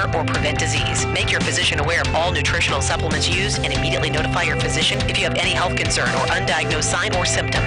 cure or prevent disease. Make your physician aware of all nutritional supplements used and immediately notify your physician if you have any health concern or undiagnosed sign or symptom.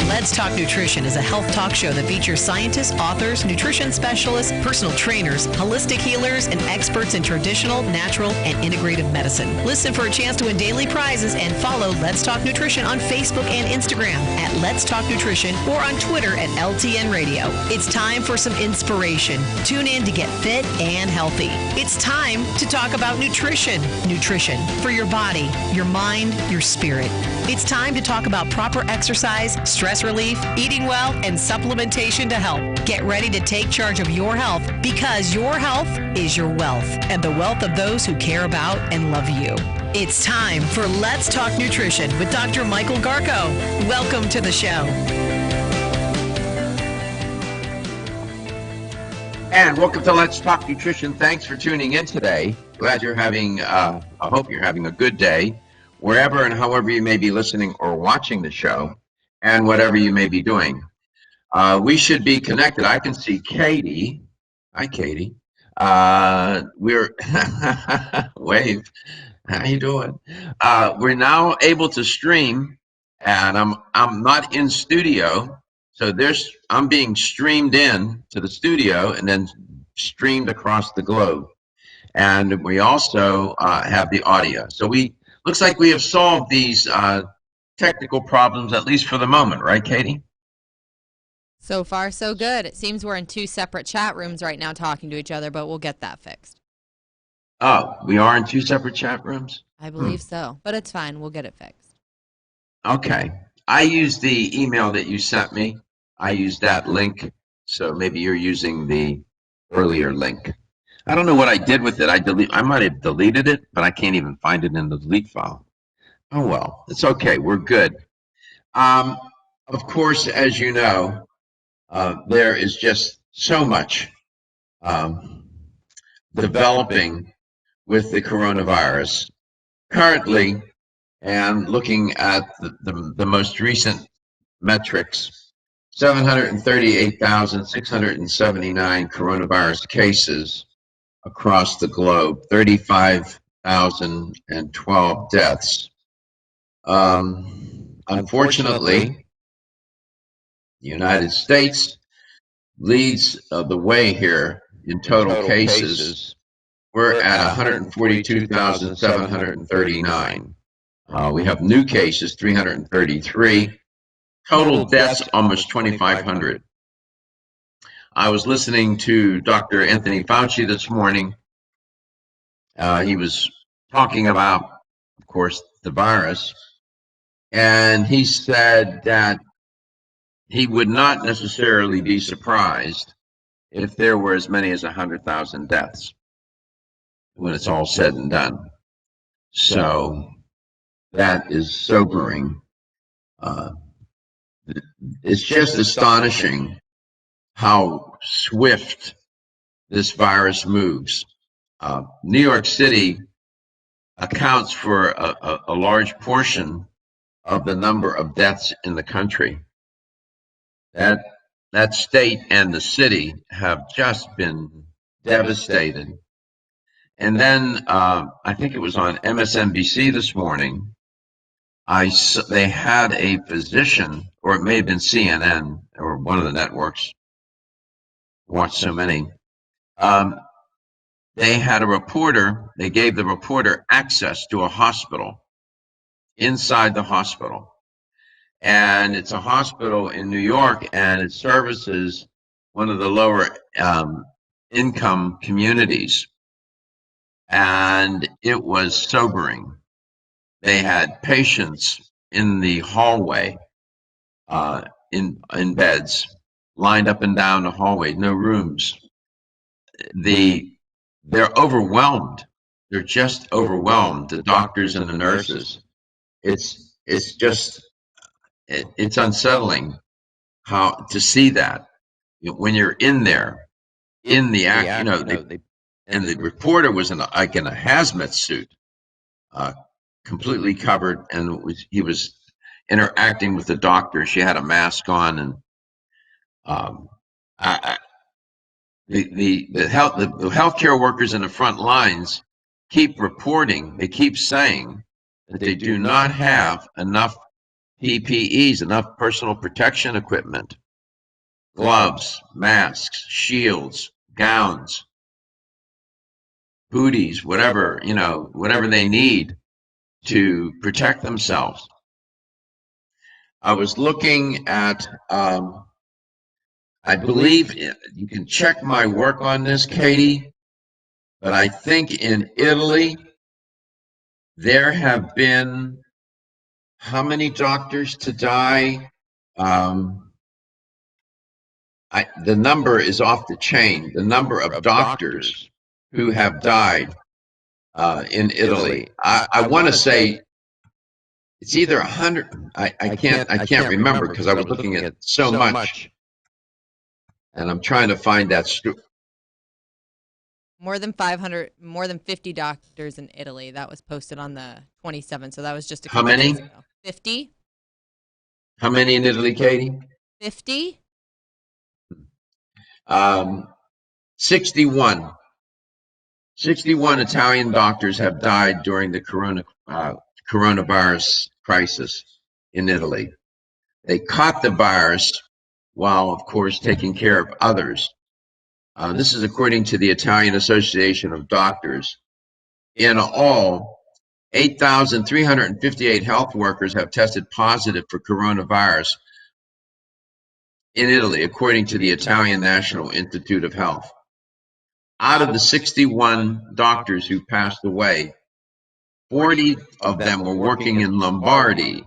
Let's Talk Nutrition is a health talk show that features scientists, authors, nutrition specialists, personal trainers, holistic healers, and experts in traditional, natural, and integrative medicine. Listen for a chance to win daily prizes and follow Let's Talk Nutrition on Facebook and Instagram at Let's Talk Nutrition or on Twitter at LTN Radio. It's time for some inspiration. Tune in to get fit and healthy. It's time to talk about nutrition. Nutrition for your body, your mind, your spirit. It's time to talk about proper exercise, stress relief, eating well, and supplementation to help. Get ready to take charge of your health because your health is your wealth and the wealth of those who care about and love you. It's time for Let's Talk Nutrition with Dr. Michael Garko. Welcome to the show. And welcome to Let's Talk Nutrition. Thanks for tuning in today. Glad you're having, I hope you're having a good day, wherever and however you may be listening or watching the show, and whatever you may be doing. We should be connected. I can see Katie. Hi, Katie. We're, wave. How you doing? We're now able to stream, and I'm not in studio, so I'm being streamed in to the studio and then streamed across the globe. And we also have the audio. So looks like we have solved these technical problems, at least for the moment, right, Katie? So far, so good. It seems we're in two separate chat rooms right now talking to each other, but we'll get that fixed. Oh, we are in two separate chat rooms? I believe so, but it's fine. We'll get it fixed. Okay. I used the email that you sent me. I used that link, so maybe you're using the earlier link. I don't know what I did with it. I might have deleted it, but I can't even find it in the delete file. Oh, well, it's okay. We're good. Of course, as you know, there is just so much developing with the coronavirus. Currently, and looking at the most recent metrics, 738,679 coronavirus cases across the globe, 35,012 deaths. Unfortunately, the United States leads the way here in total cases. We're at 142,739. We have new cases, 333. Total deaths, almost 2,500. I was listening to Dr. Anthony Fauci this morning. He was talking about, of course, the virus. And he said that he would not necessarily be surprised if there were as many as 100,000 deaths when it's all said and done. So that is sobering. It's just astonishing how swift this virus moves. New York City accounts for a large portion of the number of deaths in the country. That state and the city have just been devastated. And then I think it was on MSNBC this morning, they had a physician, or it may have been CNN or one of the networks, watched so many. They had a reporter, they gave the reporter access to a hospital, inside the hospital. And it's a hospital in New York, and it services one of the lower income communities. And it was sobering. They had patients in the hallway, in beds, lined up and down the hallway, no rooms. They're overwhelmed. They're just overwhelmed, the doctors and the nurses. It's unsettling to see that when you're in there, in the act, and the reporter was in a hazmat suit, completely covered, and he was interacting with the doctor. She had a mask on, and the healthcare workers in the front lines keep reporting, they keep saying that they do not have enough PPEs, enough personal protection equipment, gloves, masks, shields, gowns, booties, whatever, whatever they need to protect themselves. I was looking at, I believe you can check my work on this, Katie, but I think in Italy, there have been how many doctors to die? The number is off the chain. The number of doctors who have died in Italy. I want to say it's either 100. I can't remember because I was looking at so much, and I'm trying to find that. More than 500, more than 50 doctors in Italy. That was posted on the 27th, so that was just a couple days ago. 50? How many in Italy, Katie? 50? 61. 61 Italian doctors have died during the coronavirus crisis in Italy. They caught the virus while, of course, taking care of others. This is according to the Italian Association of Doctors. In all, 8,358 health workers have tested positive for coronavirus in Italy, according to the Italian National Institute of Health. Out of the 61 doctors who passed away, 40 of them were working in Lombardy,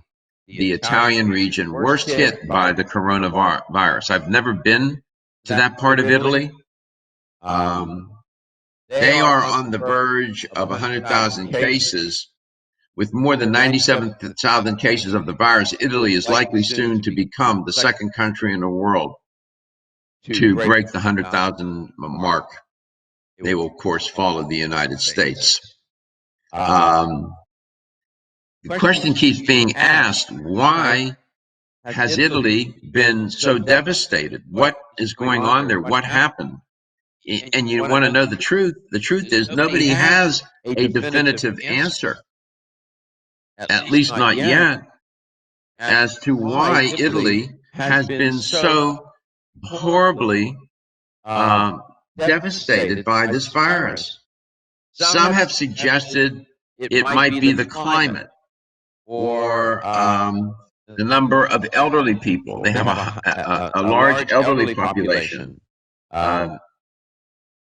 the Italian region worst hit by the coronavirus. I've never been to that part of Italy. They are on the verge of 100,000 cases. With more than 97,000 cases of the virus, Italy is likely soon to become the second country in the world to break the 100,000 mark. They will, of course, follow the United States. The question keeps being asked, why has Italy been so devastated? What is going on there? What happened? And you want to know the truth. The truth is nobody has a definitive answer, at least not yet, as to why Italy has been so horribly devastated by this virus. Some have suggested it might be the climate or the number of elderly people. They have a large elderly population.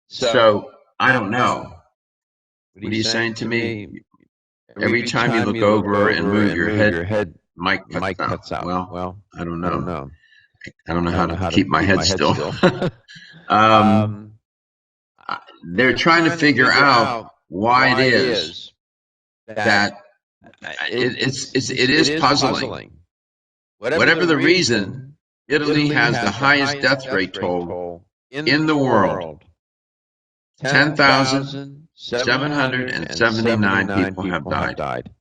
So I don't know. What are you saying to me? Every time you look over and move your head, Mike cuts out. Well, I don't know. I don't know how to keep my head still. They're trying to figure out why it is that it is puzzling. Whatever the reason, Italy has the highest death rate toll in the world. 10,779 people have died.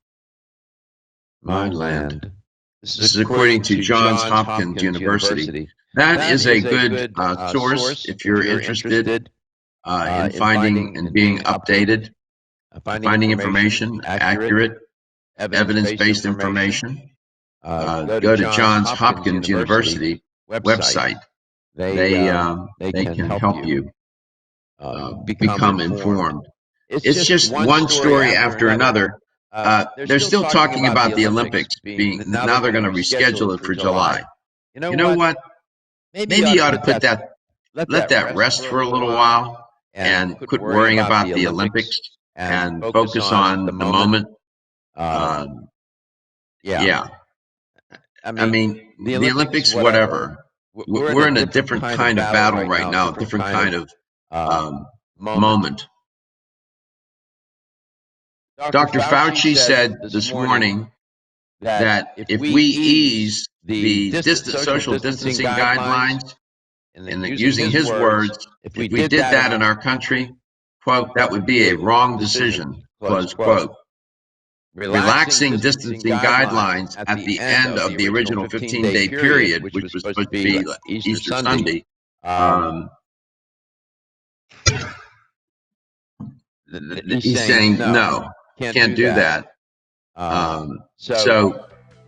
My land. This is according to Johns Hopkins University. That is a good source if you're interested in finding and being updated, finding information, accurate, evidence-based information. Go to Johns Hopkins University website. They can help you become informed. It's just one story after another. They're still talking about the Olympics being, now they're going to reschedule it for July. You know what? Maybe you ought to let that rest for a little while and quit worrying about the Olympics and focus on the moment. Yeah. I mean, the Olympics, whatever. We're in a different kind of battle right now, a different kind of moment. Dr. Fauci said this morning that if we ease the social distancing guidelines, and using his words, if we did that in our country, quote, that would be a wrong decision, close quote. Relaxing distancing guidelines at the end of the original 15-day period, which was supposed to be Easter Sunday, He's saying no, can't do that. So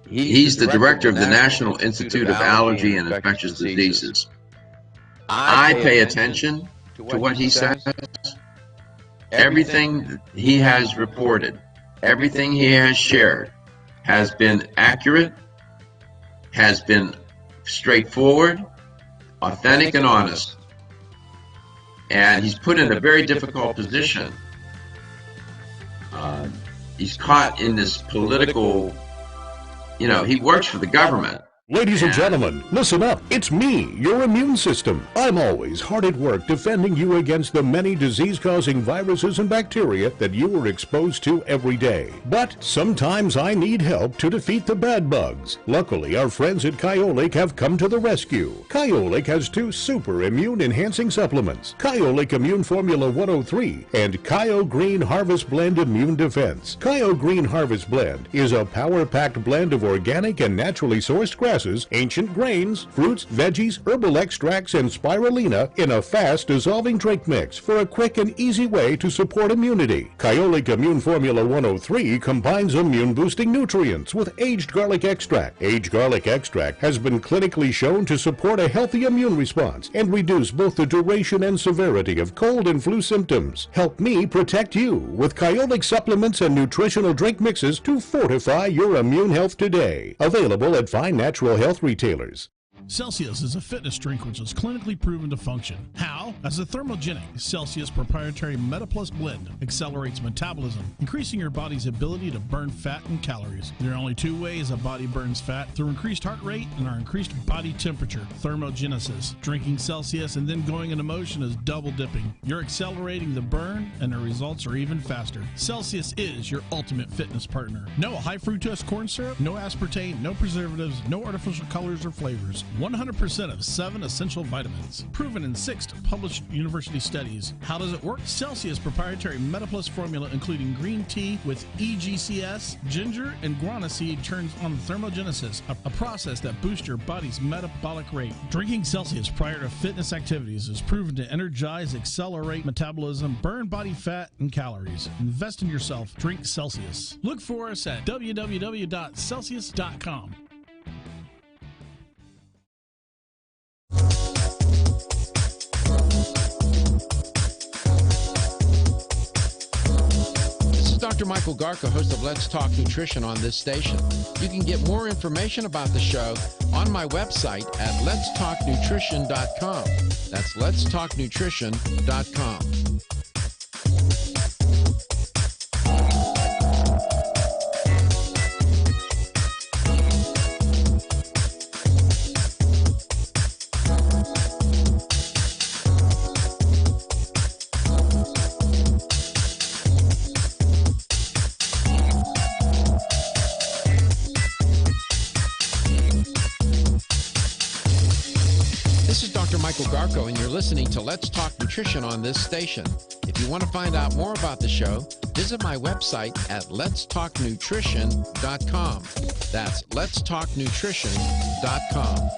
he's the director of the National Institute of Allergy and Infectious Diseases. I pay attention to what he says. Everything he has reported, everything he has shared has been accurate, has been straightforward, authentic, and honest. And he's put in a very difficult position. He's caught in this political, he works for the government. Ladies and gentlemen, listen up. It's me, your immune system. I'm always hard at work defending you against the many disease-causing viruses and bacteria that you are exposed to every day. But sometimes I need help to defeat the bad bugs. Luckily, our friends at Kyolic have come to the rescue. Kyolic has 2 super immune-enhancing supplements, Kyolic Immune Formula 103 and Kyo Green Harvest Blend Immune Defense. Kyo Green Harvest Blend is a power-packed blend of organic and naturally sourced grasses, ancient grains, fruits, veggies, herbal extracts, and spirulina in a fast-dissolving drink mix for a quick and easy way to support immunity. Kyolic Immune Formula 103 combines immune-boosting nutrients with aged garlic extract. Aged garlic extract has been clinically shown to support a healthy immune response and reduce both the duration and severity of cold and flu symptoms. Help me protect you with Kyolic supplements and nutritional drink mixes to fortify your immune health today. Available at fine natural health retailers. Celsius is a fitness drink which is clinically proven to function. How? As a thermogenic, Celsius proprietary MetaPlus blend accelerates metabolism, increasing your body's ability to burn fat and calories. There are only 2 ways a body burns fat: through increased heart rate and our increased body temperature, thermogenesis. Drinking Celsius and then going into motion is double dipping. You're accelerating the burn and the results are even faster. Celsius is your ultimate fitness partner. No high fructose corn syrup, no aspartame, no preservatives, no artificial colors or flavors. 100% of 7 essential vitamins. Proven in 6 published university studies. How does it work? Celsius proprietary MetaPlus formula, including green tea with EGCS, ginger, and guarana seed, turns on thermogenesis, a process that boosts your body's metabolic rate. Drinking Celsius prior to fitness activities is proven to energize, accelerate metabolism, burn body fat and calories. Invest in yourself. Drink Celsius. Look for us at www.celsius.com. Dr. Michael Garka, host of Let's Talk Nutrition on this station. You can get more information about the show on my website at letstalknutrition.com. That's letstalknutrition.com. Michael Garko, and you're listening to Let's Talk Nutrition on this station. If you want to find out more about the show, visit my website at letstalknutrition.com. That's letstalknutrition.com.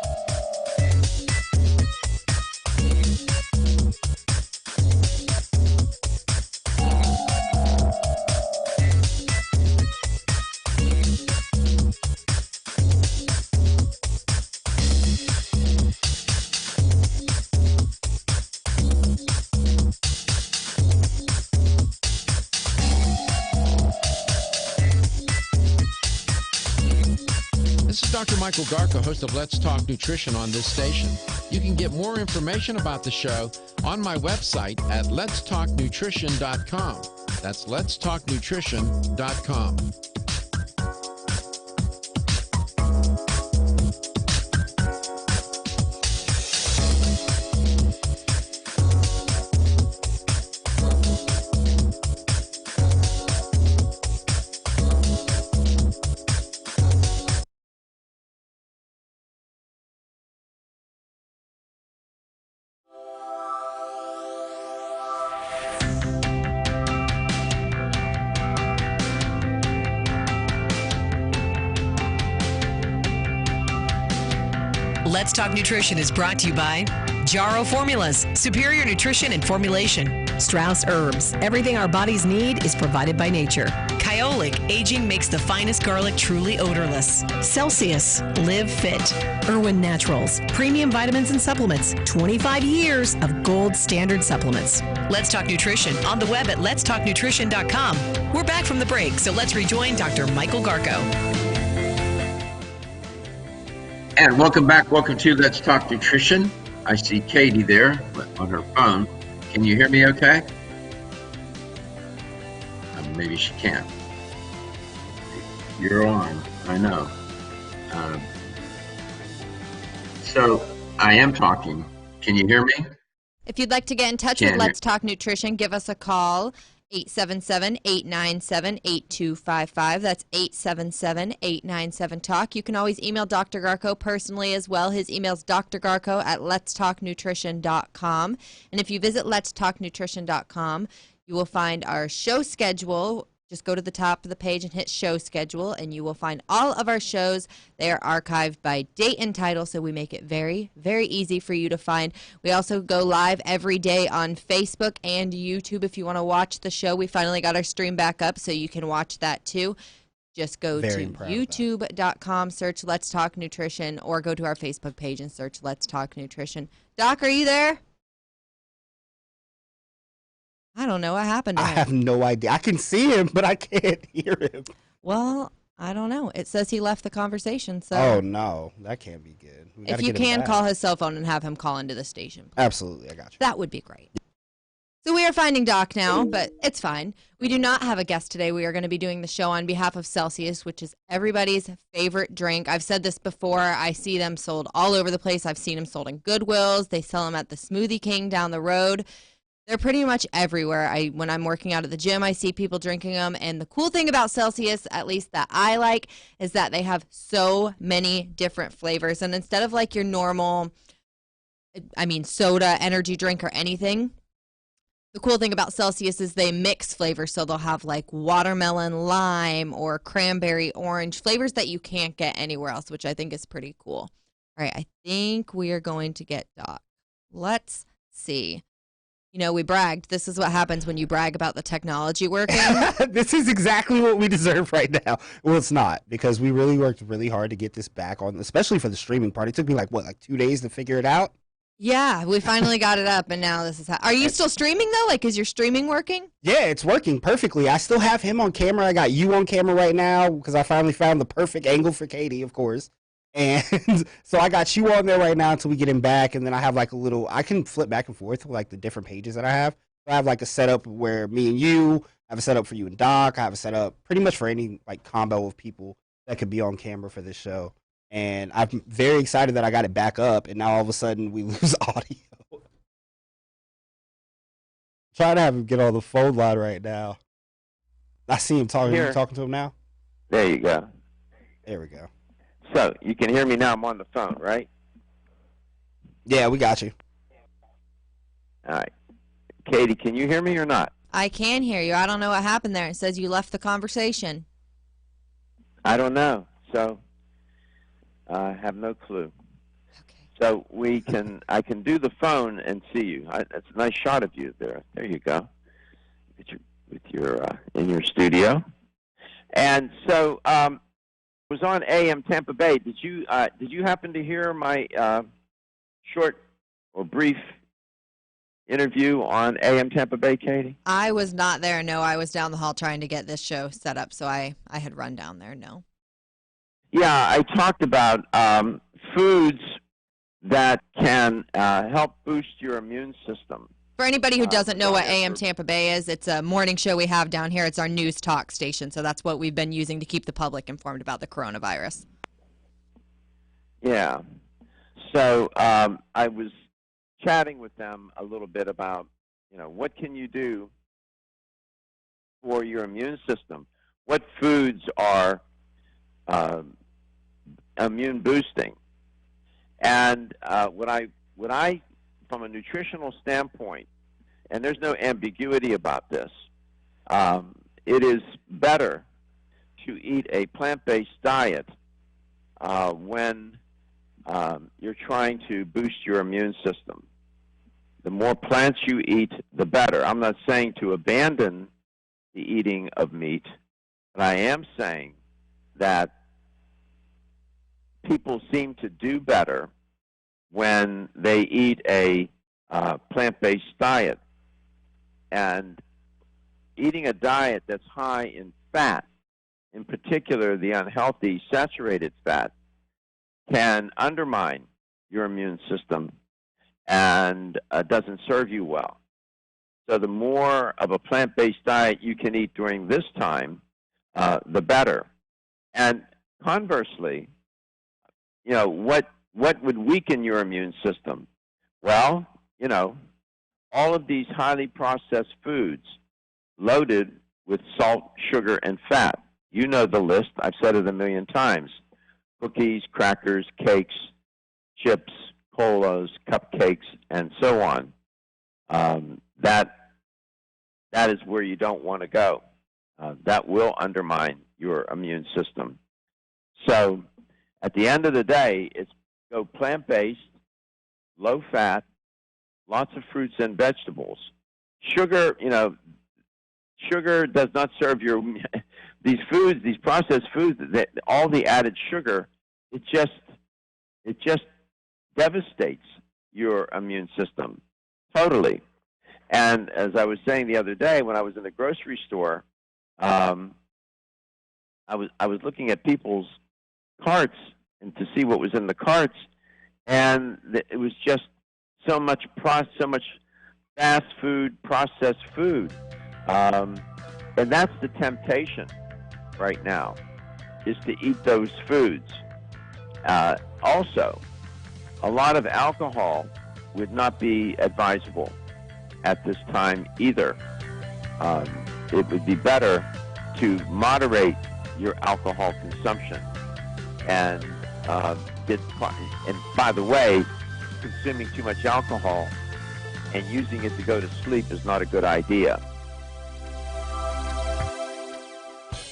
Dr. Michael Garka, host of Let's Talk Nutrition on this station. You can get more information about the show on my website at letstalknutrition.com. That's letstalknutrition.com. Let's Talk Nutrition is brought to you by Jarrow Formulas, superior nutrition and formulation. Strauss Herbs, everything our bodies need is provided by nature. Kyolic, aging makes the finest garlic truly odorless. Celsius, live fit. Irwin Naturals, premium vitamins and supplements. 25 years of gold standard supplements. Let's Talk Nutrition on the web at letstalknutrition.com. We're back from the break, so let's rejoin Dr. Michael Garko. And welcome back. Welcome to Let's Talk Nutrition. I see Katie there on her phone. Can you hear me okay? Maybe she can't. You're on, I know. So I am talking. Can you hear me? If you'd like to get in touch with Let's Talk Nutrition, give us a call, 877-897-8255. That's 877-897-TALK. You can always email Dr. Garko personally as well. His email is drgarko@letstalknutrition.com. And if you visit letstalknutrition.com, you will find our show schedule. Just go to the top of the page and hit show schedule, and you will find all of our shows. They are archived by date and title, so we make it very, very easy for you to find. We also go live every day on Facebook and YouTube if you want to watch the show. We finally got our stream back up, so you can watch that too. Just go to youtube.com, search Let's Talk Nutrition, or go to our Facebook page and search Let's Talk Nutrition. Doc, are you there? I don't know what happened to him. I have no idea. I can see him, but I can't hear him. Well, I don't know. It says he left the conversation. So oh, no. That can't be good. If you can, call his cell phone and have him call into the station. Please. Absolutely. I got you. That would be great. So we are finding Doc now, but it's fine. We do not have a guest today. We are going to be doing the show on behalf of Celsius, which is everybody's favorite drink. I've said this before. I see them sold all over the place. I've seen them sold in Goodwills. They sell them at the Smoothie King down the road. They're pretty much everywhere. When I'm working out at the gym, I see people drinking them. And the cool thing about Celsius, at least that I like, is that they have so many different flavors. And instead of like your normal, soda, energy drink, or anything, the cool thing about Celsius is they mix flavors. So they'll have like watermelon, lime, or cranberry, orange, flavors that you can't get anywhere else, which I think is pretty cool. All right, I think we are going to get Doc. Let's see. You know, we bragged. This is what happens when you brag about the technology working. This is exactly what we deserve right now. Well, it's not, because we really worked really hard to get this back on, especially for the streaming part. It took me like 2 days to figure it out? Yeah, we finally got it up, and now this is Are you still streaming, though? Like, is your streaming working? Yeah, it's working perfectly. I still have him on camera. I got you on camera right now because I finally found the perfect angle for Katie, of course. And so I got you on there right now until we get him back, and then I have like I can flip back and forth with like the different pages that I have. I have like a setup where me and you, I have a setup for you and Doc, I have a setup pretty much for any like combo of people that could be on camera for this show. And I'm very excited that I got it back up, and now all of a sudden we lose audio. Trying to have him get on the phone line right now. I see him talking. Are you talking to him now? There you go. There we go. So, you can hear me now. I'm on the phone, right? Yeah, we got you. All right. Katie, can you hear me or not? I can hear you. I don't know what happened there. It says you left the conversation. I don't know. So, I have no clue. Okay. So, I can do the phone and see you. That's a nice shot of you there. There you go. With your in your studio. And so, was on AM Tampa Bay. Did you happen to hear my short or brief interview on AM Tampa Bay, Katie? I was not there. No, I was down the hall trying to get this show set up, so I had run down there. No. Yeah, I talked about foods that can help boost your immune system. For anybody who doesn't know what AM Tampa Bay is, it's a morning show we have down here. It's our news talk station, so that's what we've been using to keep the public informed about the coronavirus. Yeah. So I was chatting with them a little bit about, what can you do for your immune system? What foods are immune boosting? And what I from a nutritional standpoint, and there's no ambiguity about this, it is better to eat a plant-based diet when you're trying to boost your immune system. The more plants you eat, the better. I'm not saying to abandon the eating of meat, but I am saying that people seem to do better when they eat a plant-based diet. And eating a diet that's high in fat, in particular the unhealthy saturated fat, can undermine your immune system and doesn't serve you well. So the more of a plant-based diet you can eat during this time, the better. And conversely, what would weaken your immune system? Well, all of these highly processed foods loaded with salt, sugar, and fat. You know the list. I've said it a million times. Cookies, crackers, cakes, chips, colas, cupcakes, and so on. That is where you don't want to go. That will undermine your immune system. So at the end of the day, it's go plant-based, low-fat, lots of fruits and vegetables. Sugar, sugar does not serve your these foods, these processed foods. That all the added sugar, it just devastates your immune system totally. And as I was saying the other day, when I was in the grocery store, I was looking at people's carts and to see what was in the carts, and it was just so much fast food, processed food, and that's the temptation right now, is to eat those foods. Also, a lot of alcohol would not be advisable at this time either. It would be better to moderate your alcohol consumption. And by the way, consuming too much alcohol and using it to go to sleep is not a good idea.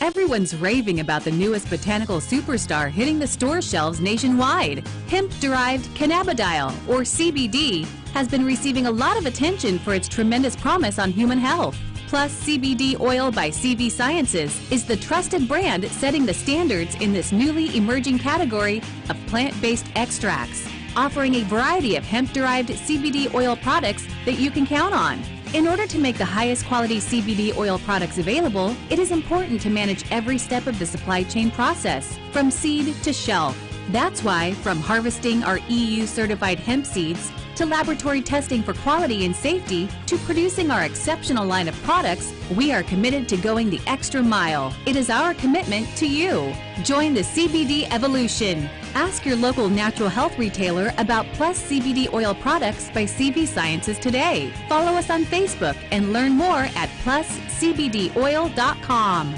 Everyone's raving about the newest botanical superstar hitting the store shelves nationwide. Hemp-derived cannabidiol, or CBD, has been receiving a lot of attention for its tremendous promise on human health. Plus, CBD Oil by CV Sciences is the trusted brand setting the standards in this newly emerging category of plant-based extracts, offering a variety of hemp-derived CBD oil products that you can count on. In order to make the highest quality CBD oil products available, it is important to manage every step of the supply chain process, from seed to shelf. That's why, from harvesting our EU-certified hemp seeds, to laboratory testing for quality and safety, to producing our exceptional line of products, we are committed to going the extra mile. It is our commitment to you. Join the CBD evolution. Ask your local natural health retailer about Plus CBD oil products by CV Sciences today. Follow us on Facebook and learn more at pluscbdoil.com.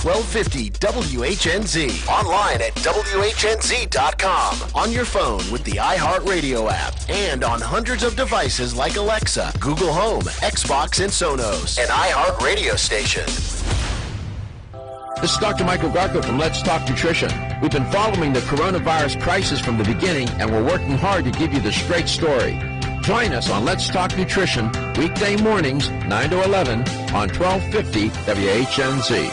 1250 WHNZ. Online at WHNZ.com. On your phone with the iHeartRadio app. And on hundreds of devices like Alexa, Google Home, Xbox, and Sonos. An iHeartRadio station. This is Dr. Michael Garko from Let's Talk Nutrition. We've been following the coronavirus crisis from the beginning, and we're working hard to give you the straight story. Join us on Let's Talk Nutrition, weekday mornings, 9 to 11, on 1250 WHNZ.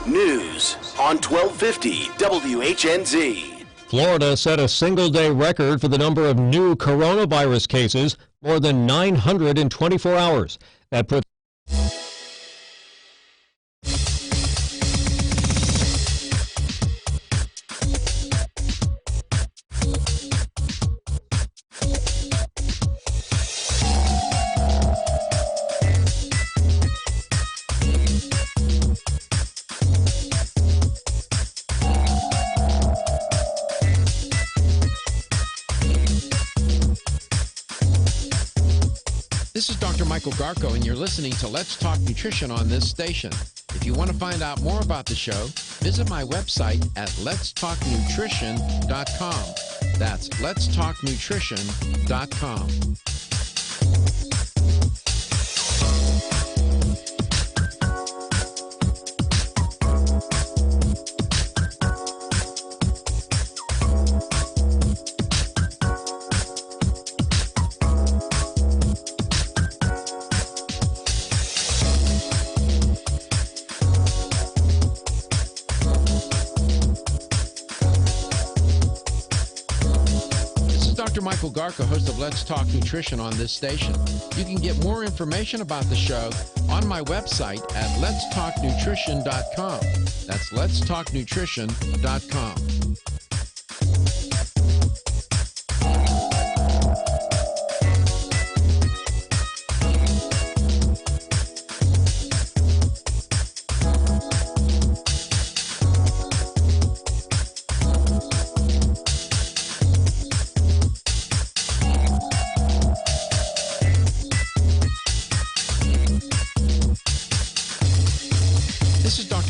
News on 1250 WHNZ. Florida set a single-day record for the number of new coronavirus cases, more than 900 in 24 hours. That puts This is Dr. Michael Garko, and you're listening to Let's Talk Nutrition on this station. If you want to find out more about the show, visit my website at letstalknutrition.com. That's letstalknutrition.com. Michael Garca, host of Let's Talk Nutrition on this station. You can get more information about the show on my website at letstalknutrition.com. That's letstalknutrition.com.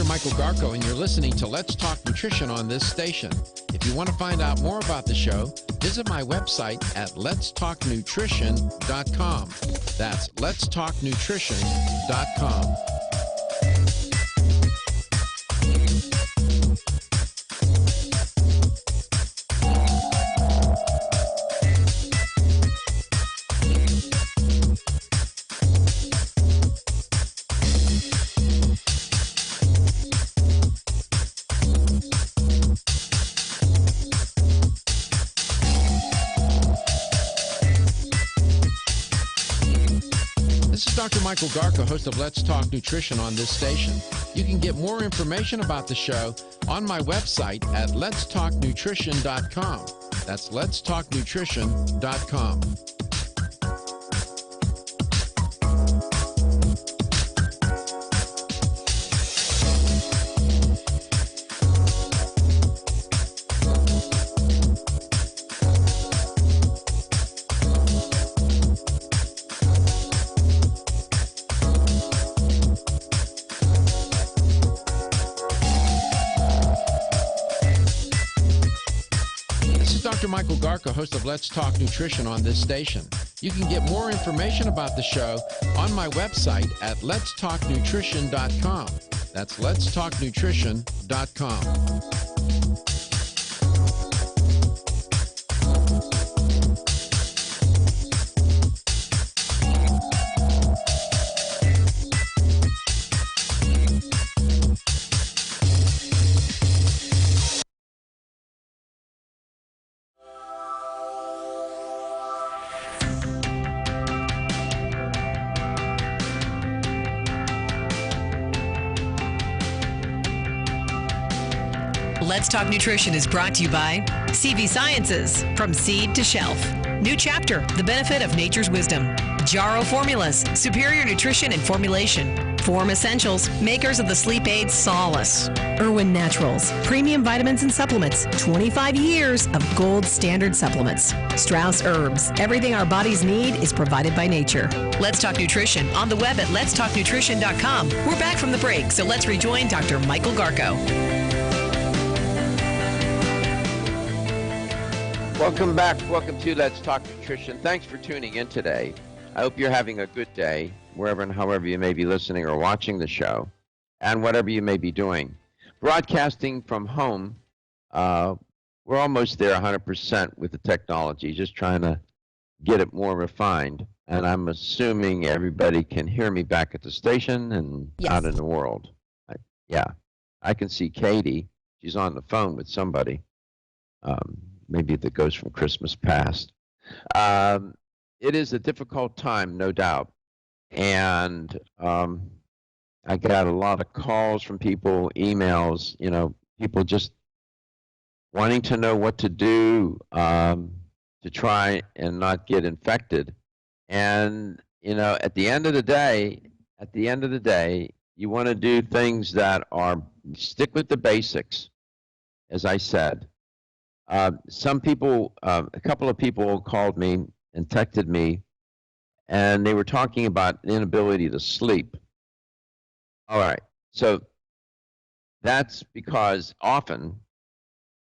Michael Garco, and you're listening to Let's Talk Nutrition on this station. If you want to find out more about the show, visit my website at letstalknutrition.com. That's letstalknutrition.com. Dr. Michael Garca, host of Let's Talk Nutrition on this station. You can get more information about the show on my website at letstalknutrition.com. That's letstalknutrition.com. Dr. Michael Garca, host of Let's Talk Nutrition on this station. You can get more information about the show on my website at letstalknutrition.com. That's letstalknutrition.com. Let's Talk Nutrition is brought to you by CV Sciences, from seed to shelf. New chapter, the benefit of nature's wisdom. Jarrow Formulas, superior nutrition and formulation. Form Essentials, makers of the sleep aid Solace. Irwin Naturals, premium vitamins and supplements. 25 years of gold standard supplements. Strauss Herbs, everything our bodies need is provided by nature. Let's Talk Nutrition on the web at letstalknutrition.com. We're back from the break, so let's rejoin Dr. Michael Garco. Welcome back. Welcome to Let's Talk Nutrition. Thanks for tuning in today. I hope you're having a good day, wherever and however you may be listening or watching the show, and whatever you may be doing. Broadcasting from home, we're almost there 100% with the technology, just trying to get it more refined. And I'm assuming everybody can hear me back at the station and out in the world. I can see Katie. She's on the phone with somebody. Maybe that goes from Christmas past. It is a difficult time, no doubt. And I got a lot of calls from people, emails, people just wanting to know what to do to try and not get infected. And, at the end of the day, you want to do things that are stick with the basics, as I said. Some people, a couple of people called me and texted me, and they were talking about inability to sleep. All right, so that's because often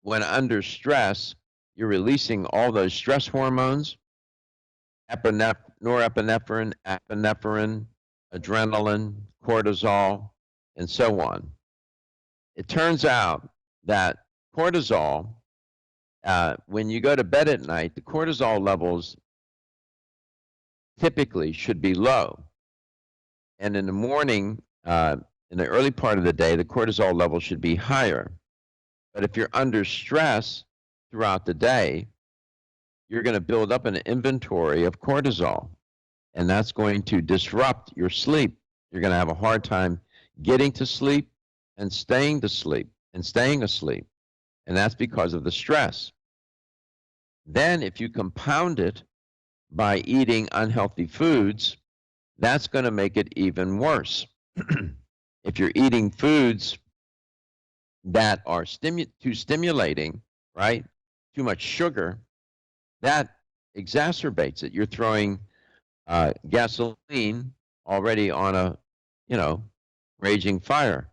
when under stress, you're releasing all those stress hormones, norepinephrine, epinephrine, adrenaline, cortisol, and so on. It turns out that cortisol, when you go to bed at night, the cortisol levels typically should be low. And in the morning, in the early part of the day, the cortisol level should be higher. But if you're under stress throughout the day, you're going to build up an inventory of cortisol, and that's going to disrupt your sleep. You're going to have a hard time getting to sleep and staying asleep. And that's because of the stress. Then if you compound it by eating unhealthy foods, that's going to make it even worse. If you're eating foods that are too stimulating, right? Too much sugar, that exacerbates it. You're throwing gasoline already on a, raging fire.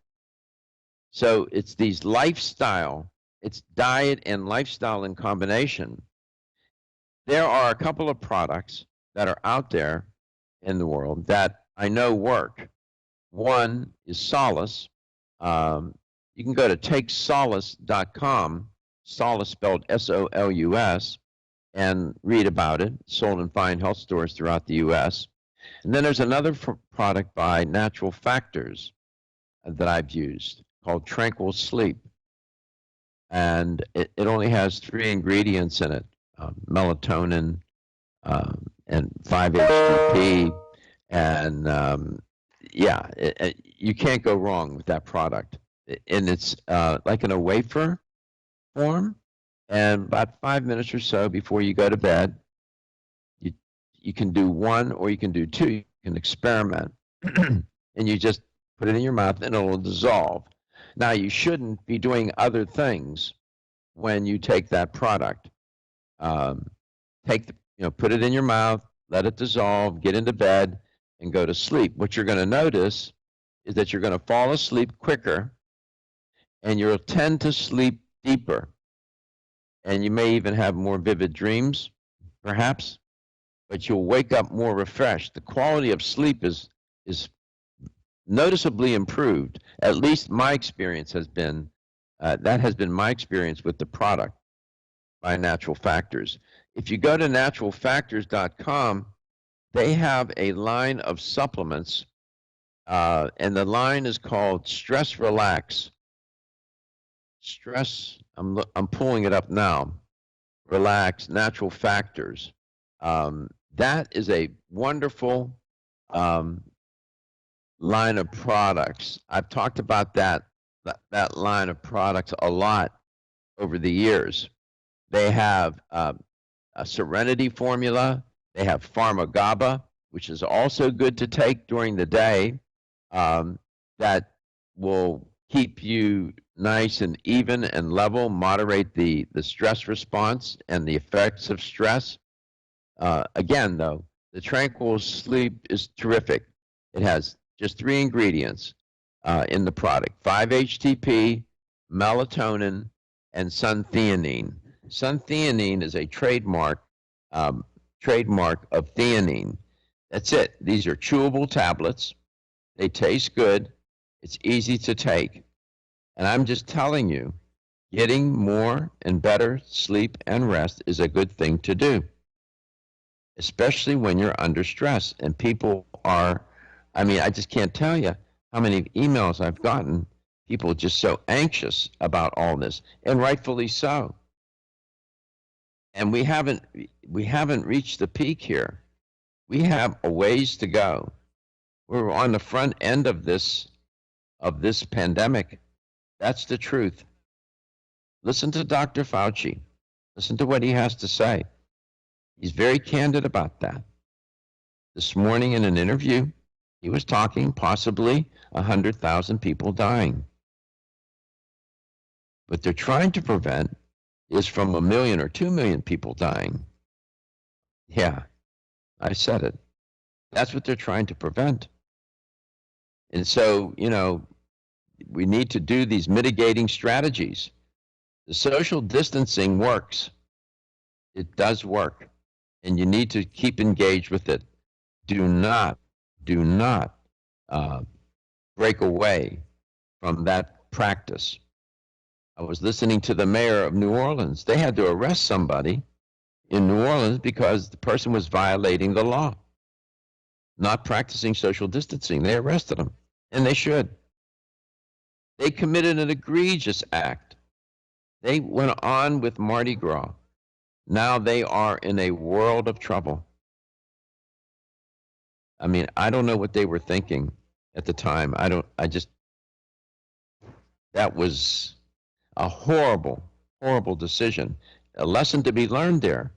So it's these lifestyle, it's diet and lifestyle in combination. There are a couple of products that are out there in the world that I know work. One is Solace. You can go to takesolace.com, Solace spelled S-O-L-U-S, and read about it. Sold in fine health stores throughout the U.S. And then there's another product by Natural Factors that I've used called Tranquil Sleep. And it only has 3 ingredients in it, melatonin and 5-HTP. And you can't go wrong with that product. And it's like in a wafer form. And about 5 minutes or so before you go to bed, you can do 1 or you can do 2. You can experiment. And you just put it in your mouth and it will dissolve. Now, you shouldn't be doing other things when you take that product. Put it in your mouth, let it dissolve, get into bed, and go to sleep. What you're going to notice is that you're going to fall asleep quicker, and you'll tend to sleep deeper. And you may even have more vivid dreams, perhaps, but you'll wake up more refreshed. The quality of sleep is noticeably improved. At least my experience has been, that has been my experience with the product by Natural Factors. If you go to naturalfactors.com, they have a line of supplements, and the line is called Stress Relax. I'm pulling it up now. Relax, Natural Factors. That is a wonderful line of products. I've talked about that line of products a lot over the years. They have a Serenity formula. They have Pharma-GABA, which is also good to take during the day. That will keep you nice and even and level, moderate the stress response and the effects of stress. Again, though, the Tranquil Sleep is terrific. It has just 3 ingredients in the product: 5-HTP, melatonin, and suntheanine. Suntheanine is a trademark of theanine. That's it. These are chewable tablets. They taste good. It's easy to take. And I'm just telling you, getting more and better sleep and rest is a good thing to do, especially when you're under stress. And people are, I just can't tell you how many emails I've gotten, people just so anxious about all this, and rightfully so. And we haven't reached the peak here. We have a ways to go. We're on the front end of this pandemic. That's the truth. Listen to Dr. Fauci. Listen to what he has to say. He's very candid about that. This morning in an interview, he was talking possibly 100,000 people dying. What they're trying to prevent is from 1 million or 2 million people dying. Yeah, I said it. That's what they're trying to prevent. And so, we need to do these mitigating strategies. The social distancing works. It does work. And you need to keep engaged with it. Do not break away from that practice. I was listening to the mayor of New Orleans. They had to arrest somebody in New Orleans because the person was violating the law, not practicing social distancing. They arrested him, and they should. They committed an egregious act. They went on with Mardi Gras. Now they are in a world of trouble. I mean, I don't know what they were thinking at the time. That was a horrible, horrible decision. A lesson to be learned there.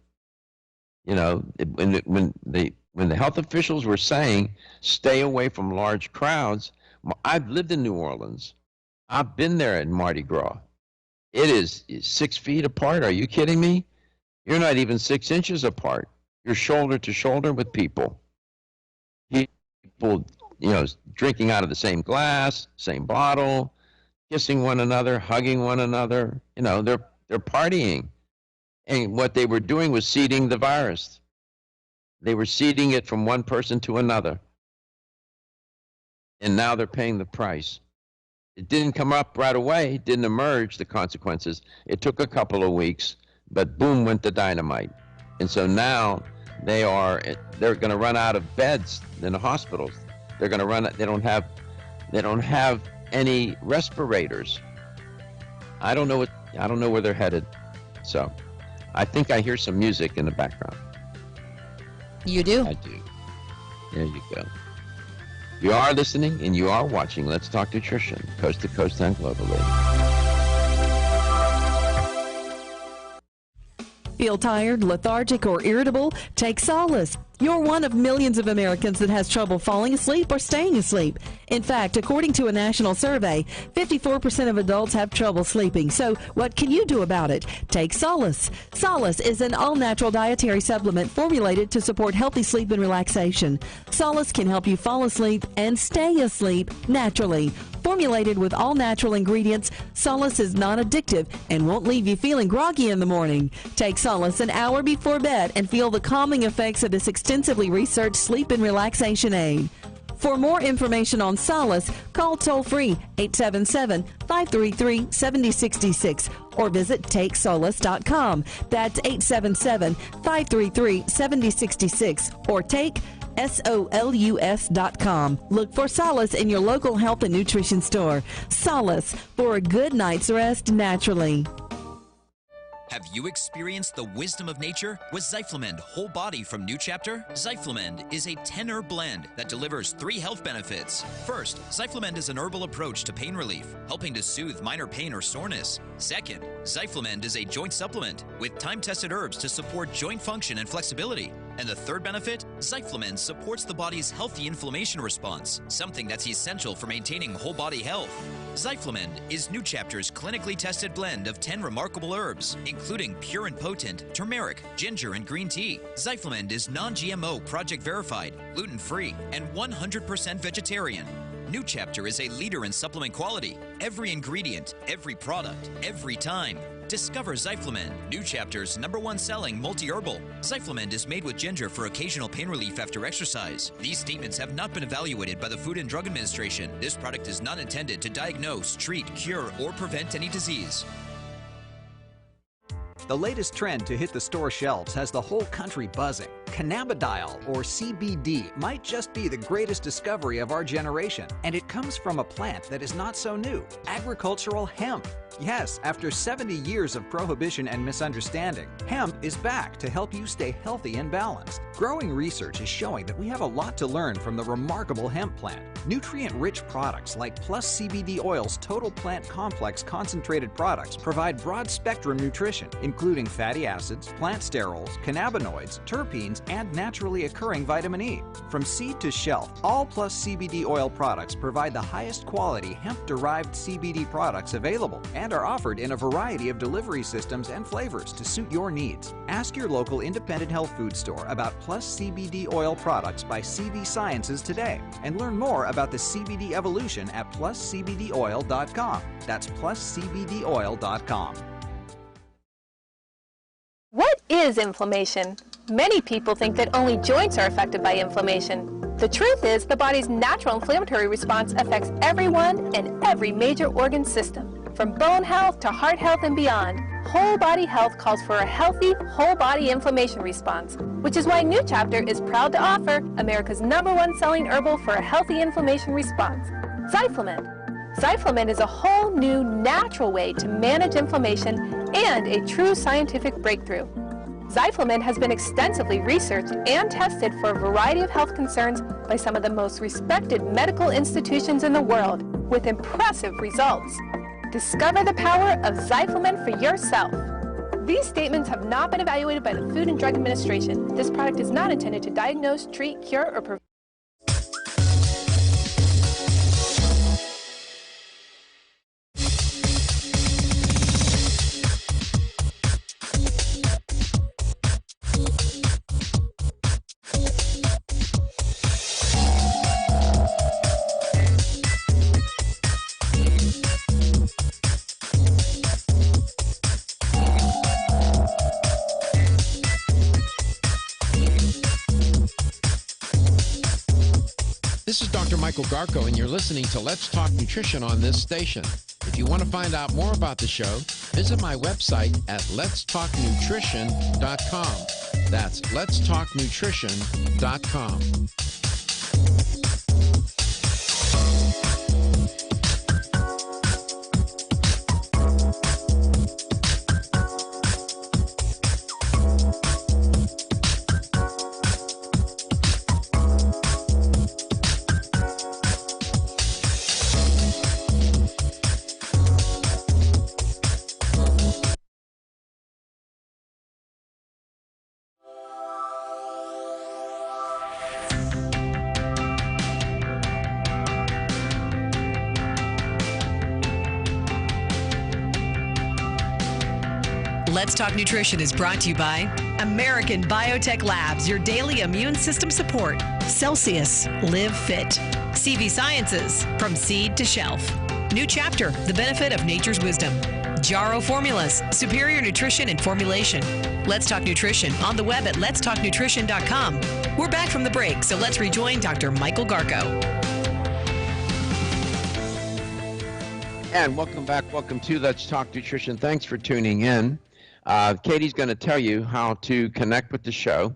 You know, when the health officials were saying, stay away from large crowds, I've lived in New Orleans. I've been there at Mardi Gras. It is 6 feet apart. Are you kidding me? You're not even 6 inches apart. You're shoulder to shoulder with people. People, drinking out of the same glass, same bottle, kissing one another, hugging one another. They're partying. And what they were doing was seeding the virus. They were seeding it from one person to another. And now they're paying the price. It didn't come up right away, it didn't emerge, the consequences. It took a couple of weeks, but boom went the dynamite. And so now they're going to run out of beds in the hospitals. They don't have any respirators. I don't know where they're headed. So I think I hear some music in the background. You do? I do. There you go. You are listening and you are watching Let's Talk Nutrition, coast to coast and globally. Feel tired, lethargic, or irritable? Take solace. You're one of millions of Americans that has trouble falling asleep or staying asleep. In fact, according to a national survey, 54% of adults have trouble sleeping. So what can you do about it? Take Solace. Solace is an all-natural dietary supplement formulated to support healthy sleep and relaxation. Solace can help you fall asleep and stay asleep naturally. Formulated with all-natural ingredients, Solace is non-addictive and won't leave you feeling groggy in the morning. Take Solace an hour before bed and feel the calming effects of this extensively researched sleep and relaxation aid. For more information on Solace, call toll-free 877-533-7066 or visit TakeSolace.com. That's 877-533-7066 or take SOLUS.com. Look for Solace in your local health and nutrition store. Solace for a good night's rest naturally. Have you experienced the wisdom of nature with Zyflamend Whole Body from New Chapter? Zyflamend is a 10-herb blend that delivers 3 health benefits. First, Zyflamend is an herbal approach to pain relief, helping to soothe minor pain or soreness. Second, Zyflamend is a joint supplement with time-tested herbs to support joint function and flexibility. And the third benefit, Zyflamend supports the body's healthy inflammation response, something that's essential for maintaining whole body health. Zyflamend is New Chapter's clinically tested blend of 10 remarkable herbs, including pure and potent turmeric, ginger, and green tea. Zyflamend is non-GMO, project verified, gluten-free, and 100% vegetarian. New Chapter is a leader in supplement quality. Every ingredient, every product, every time. Discover Zyflamend, New Chapter's #1 selling multi-herbal. Zyflamend is made with ginger for occasional pain relief after exercise. These statements have not been evaluated by the Food and Drug Administration. This product is not intended to diagnose, treat, cure, or prevent any disease. The latest trend to hit the store shelves has the whole country buzzing. Cannabidiol, or CBD, might just be the greatest discovery of our generation, and it comes from a plant that is not so new, agricultural hemp. Yes, after 70 years of prohibition and misunderstanding, hemp is back to help you stay healthy and balanced. Growing research is showing that we have a lot to learn from the remarkable hemp plant. Nutrient-rich products like Plus CBD Oil's Total Plant Complex concentrated products provide broad-spectrum nutrition, including fatty acids, plant sterols, cannabinoids, terpenes, and naturally occurring vitamin E. From seed to shelf, all Plus CBD Oil products provide the highest quality hemp-derived CBD products available and are offered in a variety of delivery systems and flavors to suit your needs. Ask your local independent health food store about Plus CBD Oil products by CV Sciences today and learn more about the CBD evolution at pluscbdoil.com. That's pluscbdoil.com. What is inflammation? Many people think that only joints are affected by inflammation. The truth is, the body's natural inflammatory response affects everyone and every major organ system, from bone health to heart health and beyond. Whole body health calls for a healthy, whole body inflammation response, which is why New Chapter is proud to offer America's #1 selling herbal for a healthy inflammation response, Zyflamend. Zyflamend is a whole new natural way to manage inflammation and a true scientific breakthrough. Zyflamin has been extensively researched and tested for a variety of health concerns by some of the most respected medical institutions in the world, with impressive results. Discover the power of Zyflamin for yourself. These statements have not been evaluated by the Food and Drug Administration. This product is not intended to diagnose, treat, cure, or prevent. This is Dr. Michael Garko, and you're listening to Let's Talk Nutrition on this station. If you want to find out more about the show, visit my website at letstalknutrition.com. That's letstalknutrition.com. Let's Talk Nutrition is brought to you by American Biotech Labs, your daily immune system support. Celsius, Live Fit. CV Sciences, from seed to shelf. New Chapter, the benefit of nature's wisdom. Jarro Formulas, superior nutrition and formulation. Let's Talk Nutrition on the web at letstalknutrition.com. We're back from the break, so let's rejoin Dr. Michael Garko. And welcome back. Welcome to Let's Talk Nutrition. Thanks for tuning in. Katie's going to tell you how to connect with the show,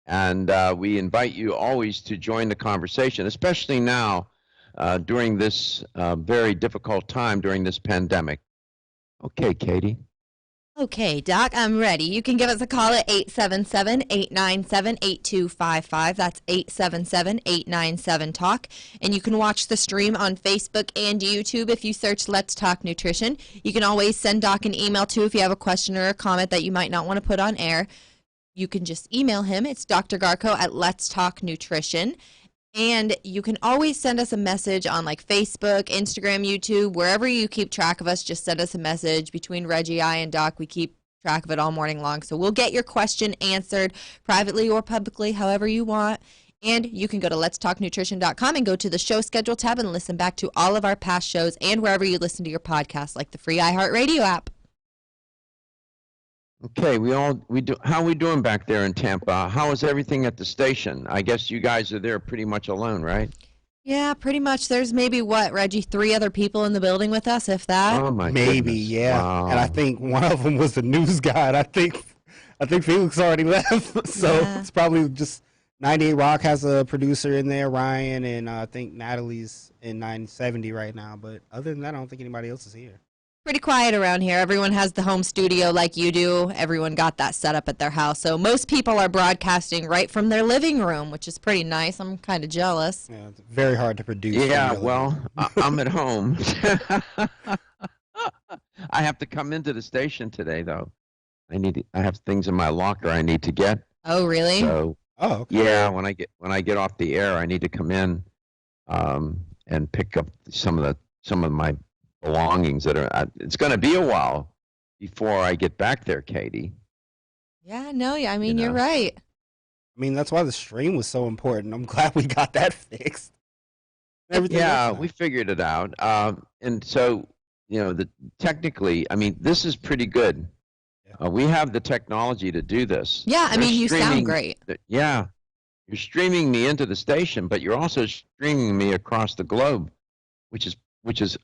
and we invite you always to join the conversation, especially now during this very difficult time during this pandemic. Okay, Katie. Okay, Doc, I'm ready. You can give us a call at 877-897-8255. That's 877-897-TALK. And you can watch the stream on Facebook and YouTube if you search Let's Talk Nutrition. You can always send Doc an email, too, if you have a question or a comment that you might not want to put on air. You can just email him. It's Dr. Garko at Let's Talk Nutrition. And you can always send us a message on like Facebook, Instagram, YouTube, wherever you keep track of us. Just send us a message. Between Reggie, I, and Doc, we keep track of it all morning long. So we'll get your question answered privately or publicly, however you want. And you can go to letstalknutrition.com and go to the show schedule tab and listen back to all of our past shows and wherever you listen to your podcast, like the free iHeartRadio app. Okay, how are we doing back there in Tampa? How is everything at the station? I guess you guys are there pretty much alone, right? Yeah, pretty much. There's maybe, Reggie, 3 other people in the building with us, if that? Oh, my Maybe, goodness. yeah. Wow. And I think one of them was the news guy. And I think Felix already left. So it's probably just 98 Rock has a producer in there, Ryan, and I think Natalie's in 970 right now. But other than that, I don't think anybody else is here. Pretty quiet around here. Everyone has the home studio like you do. Everyone got that set up at their house. So most people are broadcasting right from their living room, which is pretty nice. I'm kind of jealous. Yeah, it's very hard to produce. Yeah, well, I'm at home. I have to come into the station today, though. I have things in my locker I need to get. Oh, really? So, okay. Yeah, when I get off the air, I need to come in and pick up some of my belongings that are. It's going to be a while before I get back there, Katie. Yeah, no, I mean, you're right. I mean, that's why the stream was so important. I'm glad we got that fixed. Yeah, we figured it out. And so, technically, I mean, this is pretty good. We have the technology to do this. Yeah, I mean, you sound great. Yeah. You're streaming me into the station, but you're also streaming me across the globe, which is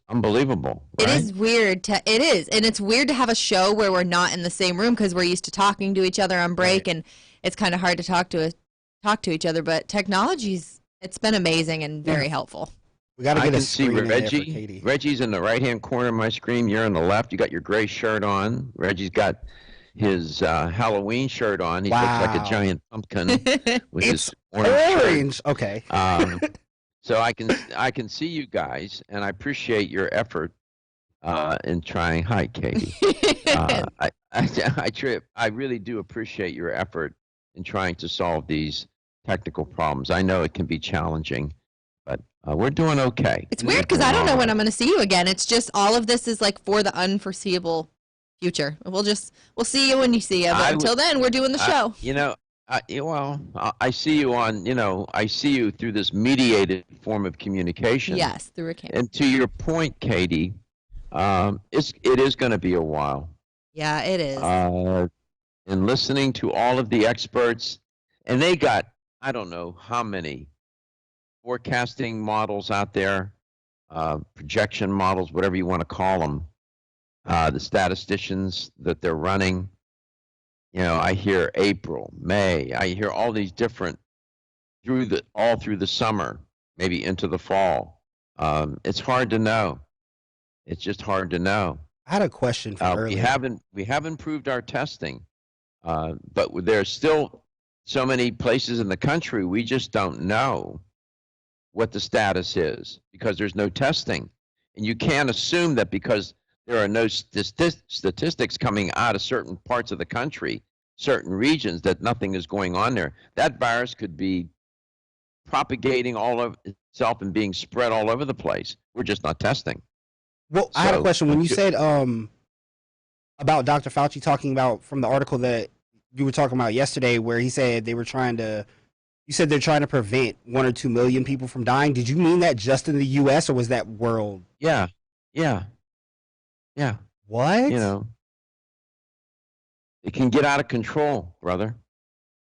unbelievable. Right? It is weird. It is. And it's weird to have a show where we're not in the same room because we're used to talking to each other on break, and it's kind of hard to talk to each other. But it's been amazing and very helpful. We got to get I can see Reggie's in the right-hand corner of my screen. You're on the left. You got your gray shirt on. Reggie's got his Halloween shirt on. He looks like a giant pumpkin with It's his orange shirt. Okay. So I can see you guys, and I appreciate your effort in trying. Hi, Katie. I really do appreciate your effort in trying to solve these technical problems. I know it can be challenging, but we're doing okay. It's weird because I don't know when I'm going to see you again. It's just all of this is like for the unforeseeable future. We'll see you when you see you. But until then, we're doing the show. I see you on. I see you through this mediated form of communication. Yes, through a camera. And to your point, Katie, it is going to be a while. Yeah, it is. And listening to all of the experts, and they got, I don't know how many forecasting models out there, projection models, whatever you want to call them, the statisticians that they're running. I hear April, May, I hear all these different all through the summer, maybe into the fall. It's hard to know. It's just hard to know. I had a question for earlier. We haven't improved our testing, but there's still so many places in the country we just don't know what the status is because there's no testing. And you can't assume that because there are no statistics coming out of certain parts of the country, certain regions, that nothing is going on there. That virus could be propagating all of itself and being spread all over the place. We're just not testing. Well, I had a question. When you said about Dr. Fauci talking about from the article that you were talking about yesterday, where he said you said they're trying to prevent 1 or 2 million people from dying. Did you mean that just in the U.S. or was that world? Yeah. What? It can get out of control, brother.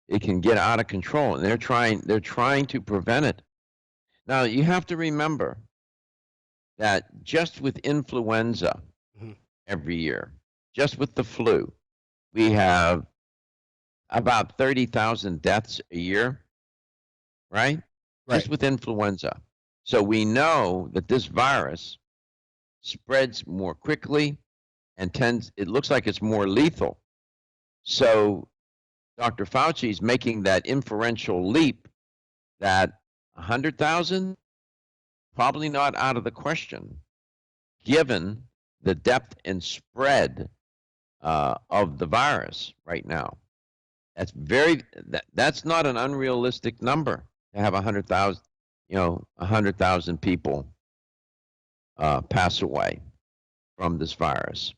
It can get out of control, and they're trying to prevent it. Now, you have to remember that just with influenza every year, just with the flu, we have about 30,000 deaths a year, right? Just with influenza. So we know that this virus spreads more quickly and it looks like it's more lethal. So Dr. Fauci is making that inferential leap that 100,000, probably not out of the question, given the depth and spread of the virus right now. That's not an unrealistic number to have 100,000 people pass away from this virus.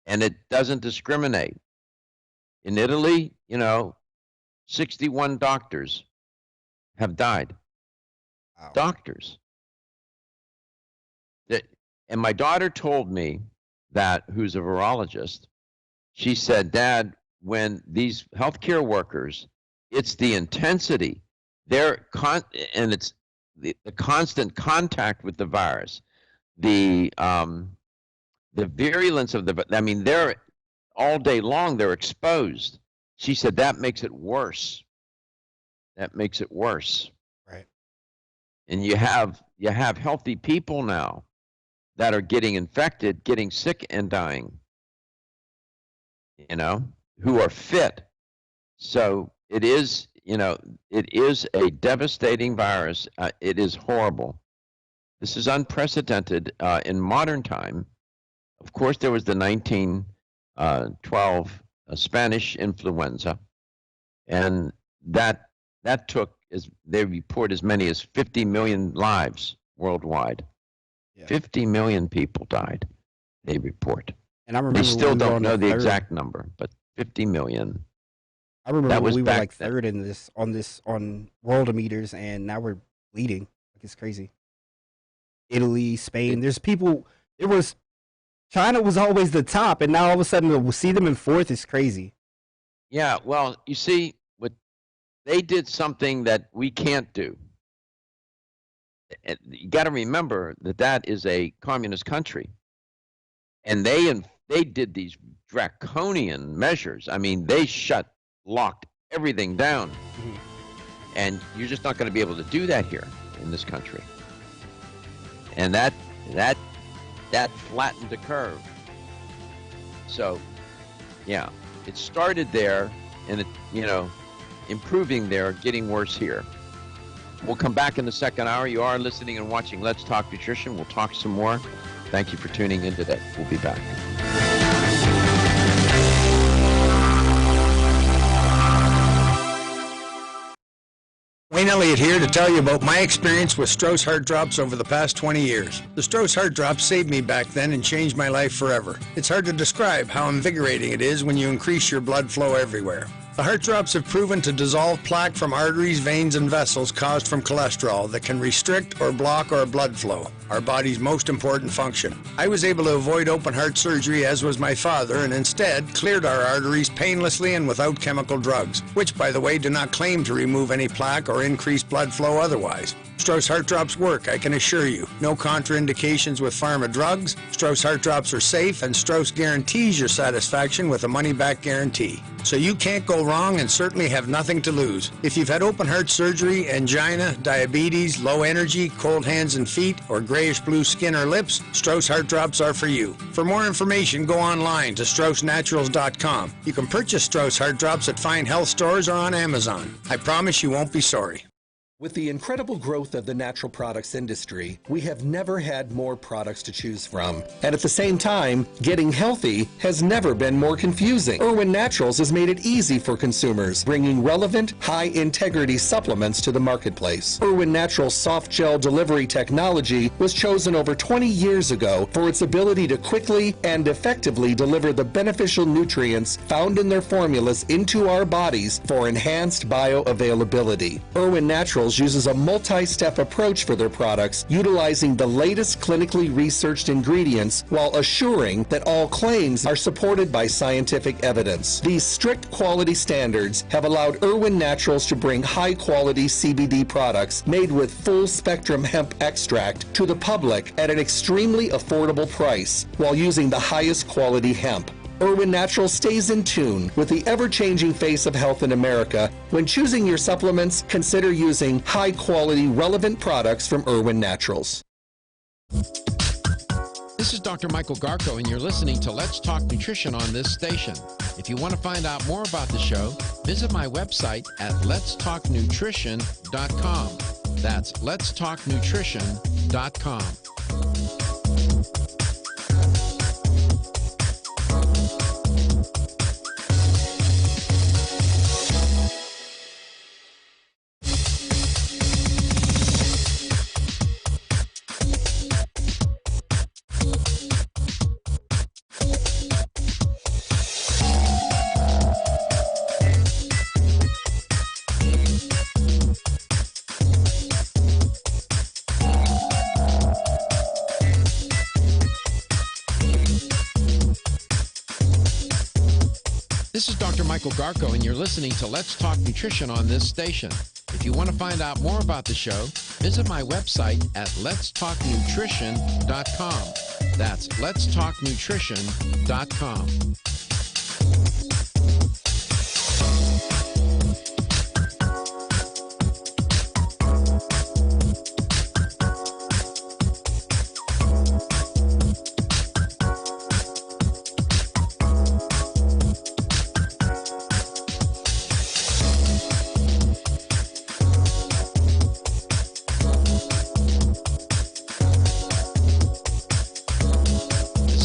And it doesn't discriminate. In Italy, 61 doctors have died. Wow. Doctors. And my daughter told me that, who's a virologist, she said, Dad, when these healthcare workers, it's the intensity, and it's the constant contact with the virus, the virulence of they're all day long, they're exposed. She said that makes it worse. That makes it worse. Right. And you have healthy people now that are getting infected, getting sick and dying, who are fit. So it is a devastating virus. It is horrible. This is unprecedented in modern time. Of course, there was the 1912 Spanish influenza, and that took, as they report, as many as 50 million lives worldwide. Yeah. 50 million people died, they report. And I remember they still don't know the exact number, but 50 million. I remember we were like third in on worldometers, and now we're leading. Like, it's crazy. Italy, Spain. There's people. China was always the top, and now all of a sudden we'll see them in fourth. Is crazy. Yeah, well, you see, they did something that we can't do. You got to remember that is a communist country, and they did these draconian measures. I mean, they locked everything down, and you're just not going to be able to do that here in this country. And that flattened the curve. So Yeah, it started there, and it, improving there, getting worse here. We'll come back in the second hour. You are listening and watching Let's Talk Nutrition. We'll talk some more. Thank you for tuning in today. We'll be back. Wayne Elliott here to tell you about my experience with Strauss Heart Drops over the past 20 years. The Strauss Heart Drops saved me back then and changed my life forever. It's hard to describe how invigorating it is when you increase your blood flow everywhere. The heart drops have proven to dissolve plaque from arteries, veins, and vessels caused from cholesterol that can restrict or block our blood flow, our body's most important function. I was able to avoid open heart surgery, as was my father, and instead cleared our arteries painlessly and without chemical drugs, which, by the way, do not claim to remove any plaque or increase blood flow otherwise. Strauss Heart Drops work, I can assure you. No contraindications with pharma drugs. Strauss Heart Drops are safe, and Strauss guarantees your satisfaction with a money-back guarantee. So you can't go wrong and certainly have nothing to lose. If you've had open heart surgery, angina, diabetes, low energy, cold hands and feet, or grayish-blue skin or lips, Strauss Heart Drops are for you. For more information, go online to StraussNaturals.com. You can purchase Strauss Heart Drops at fine health stores or on Amazon. I promise you won't be sorry. With the incredible growth of the natural products industry, we have never had more products to choose from. And at the same time, getting healthy has never been more confusing. Irwin Naturals has made it easy for consumers, bringing relevant, high-integrity supplements to the marketplace. Irwin Naturals soft gel delivery technology was chosen over 20 years ago for its ability to quickly and effectively deliver the beneficial nutrients found in their formulas into our bodies for enhanced bioavailability. Irwin Naturals uses a multi-step approach for their products, utilizing the latest clinically researched ingredients while assuring that all claims are supported by scientific evidence. These strict quality standards have allowed Irwin Naturals to bring high-quality CBD products made with full-spectrum hemp extract to the public at an extremely affordable price while using the highest quality hemp. Irwin Naturals stays in tune with the ever-changing face of health in America. When choosing your supplements, consider using high-quality, relevant products from Irwin Naturals. This is Dr. Michael Garko, and you're listening to Let's Talk Nutrition on this station. If you want to find out more about the show, visit my website at letstalknutrition.com. That's letstalknutrition.com. This is Dr. Michael Garko, and you're listening to Let's Talk Nutrition on this station. If you want to find out more about the show, visit my website at letstalknutrition.com. That's letstalknutrition.com.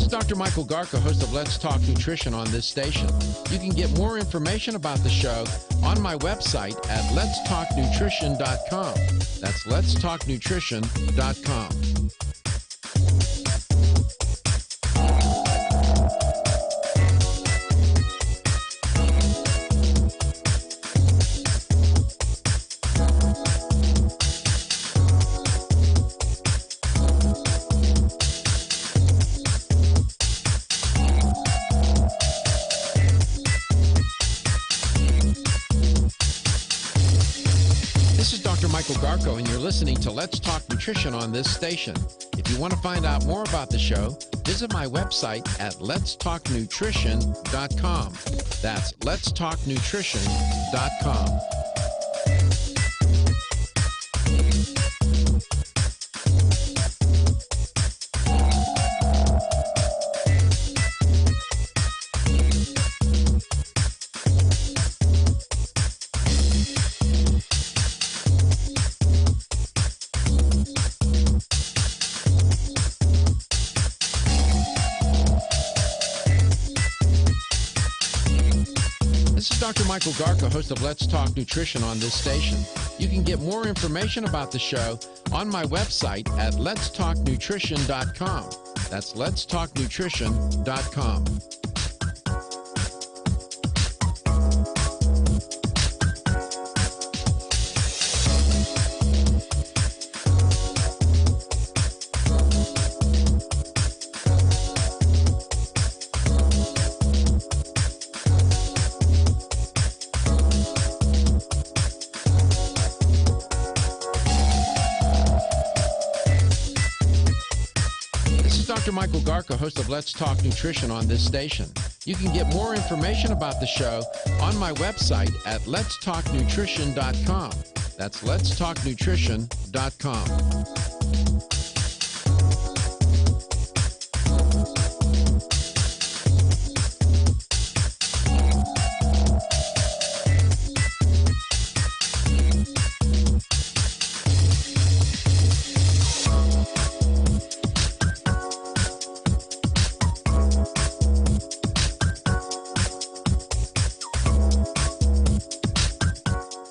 Dr. Michael Garko, host of Let's Talk Nutrition on this station. You can get more information about the show on my website at letstalknutrition.com. That's letstalknutrition.com. Michael Garko, and you're listening to Let's Talk Nutrition on this station. If you want to find out more about the show, visit my website at letstalknutrition.com. That's letstalknutrition.com. Dr. Michael Garko, host of Let's Talk Nutrition on this station. You can get more information about the show on my website at letstalknutrition.com. That's letstalknutrition.com. Dr. Michael Garko, host of Let's Talk Nutrition on this station. You can get more information about the show on my website at letstalknutrition.com. That's letstalknutrition.com.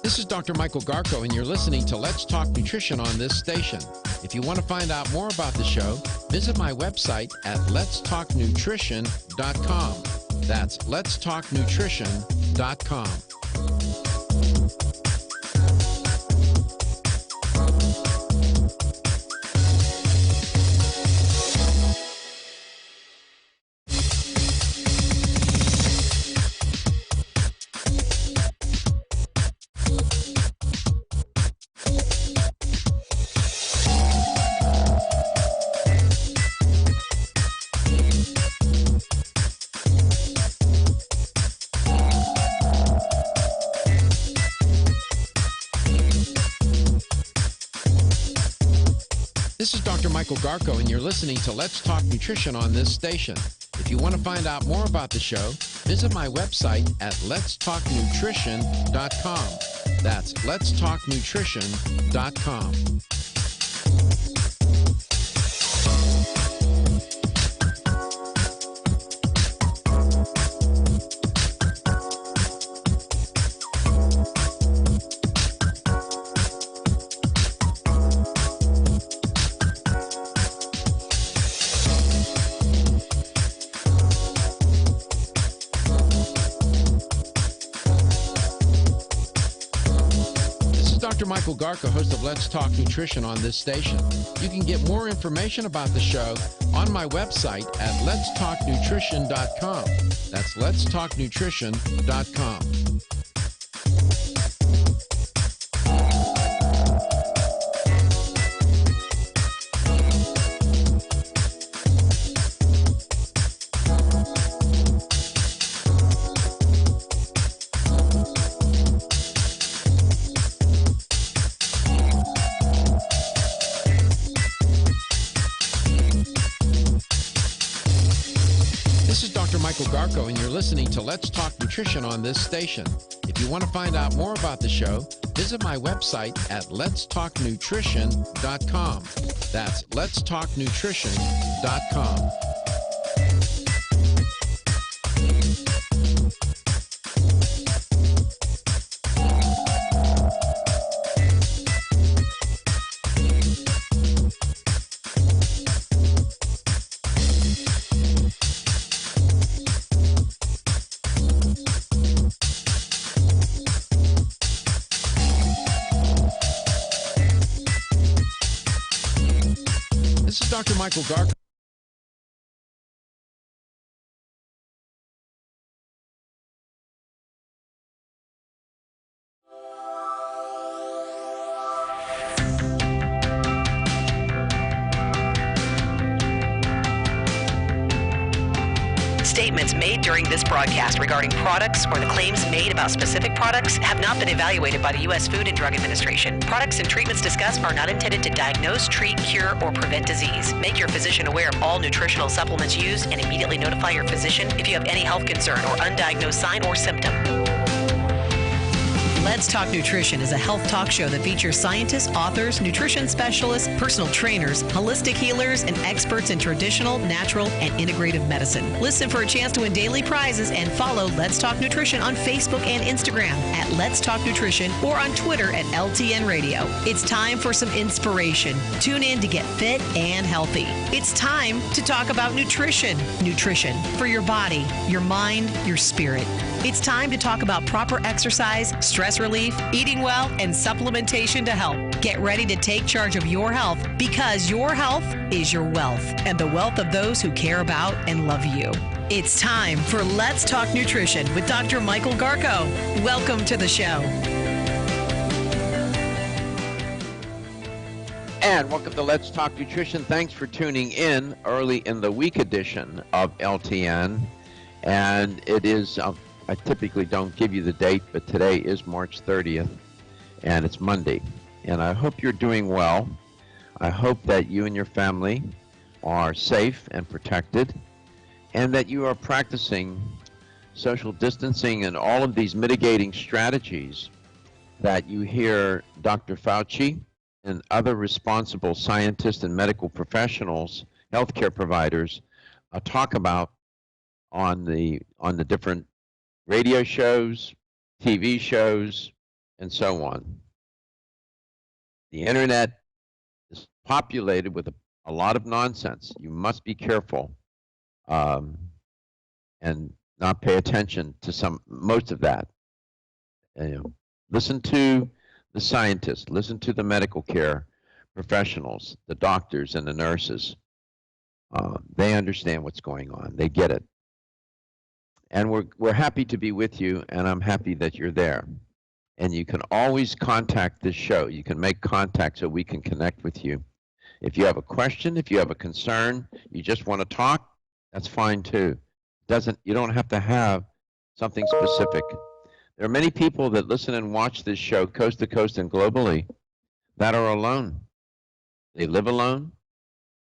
This is Dr. Michael Garko, and you're listening to Let's Talk Nutrition on this station. If you want to find out more about the show, visit my website at letstalknutrition.com. That's letstalknutrition.com. This is Dr. Michael Garko, and you're listening to Let's Talk Nutrition on this station. If you want to find out more about the show, visit my website at letstalknutrition.com. That's letstalknutrition.com. Dr. Michael Garko, host of Let's Talk Nutrition on this station. You can get more information about the show on my website at letstalknutrition.com. That's letstalknutrition.com. This is Dr. Michael Garko, and you're listening to Let's Talk Nutrition on this station. If you want to find out more about the show, visit my website at letstalknutrition.com. That's letstalknutrition.com. This is Dr. Michael Garko. Statements made during this broadcast regarding products or the claims made about specific products have not been evaluated by the U.S. Food and Drug Administration. Products and treatments discussed are not intended to diagnose, treat, cure, or prevent disease. Make your physician aware of all nutritional supplements used and immediately notify your physician if you have any health concern or undiagnosed sign or symptom. Let's Talk Nutrition is a health talk show that features scientists, authors, nutrition specialists, personal trainers, holistic healers, and experts in traditional, natural, and integrative medicine. Listen for a chance to win daily prizes and follow Let's Talk Nutrition on Facebook and Instagram at Let's Talk Nutrition or on Twitter at LTN Radio. It's time for some inspiration. Tune in to get fit and healthy. It's time to talk about nutrition. Nutrition for your body, your mind, your spirit. It's time to talk about proper exercise, stress relief, eating well, and supplementation to help. Get ready to take charge of your health because your health is your wealth and the wealth of those who care about and love you. It's time for Let's Talk Nutrition with Dr. Michael Garko. Welcome to the show. And welcome to Let's Talk Nutrition. Thanks for tuning in early in the week edition of LTN. And it is, I typically don't give you the date, but today is March 30th, and it's Monday. And I hope you're doing well. I hope that you and your family are safe and protected, and that you are practicing social distancing and all of these mitigating strategies that you hear Dr. Fauci and other responsible scientists and medical professionals, healthcare providers, talk about on the different radio shows, TV shows, and so on. The internet is populated with a lot of nonsense. You must be careful and not pay attention to most of that. Listen to the scientists, listen to the medical care professionals, the doctors and the nurses. They understand what's going on. They get it. And we're happy to be with you, and I'm happy that you're there. And you can always contact this show. You can make contact so we can connect with you. If you have a question, if you have a concern, you just want to talk, that's fine too. You don't have to have something specific. There are many people that listen and watch this show coast to coast and globally that are alone. They live alone.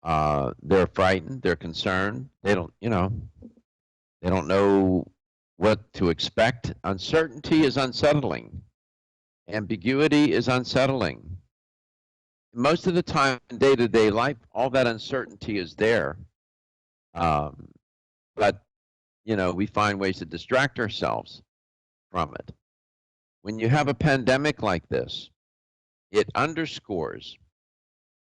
They're frightened. They're concerned. They don't know what to expect. Uncertainty is unsettling. Ambiguity is unsettling. Most of the time in day-to-day life, all that uncertainty is there. But, we find ways to distract ourselves from it. When you have a pandemic like this, it underscores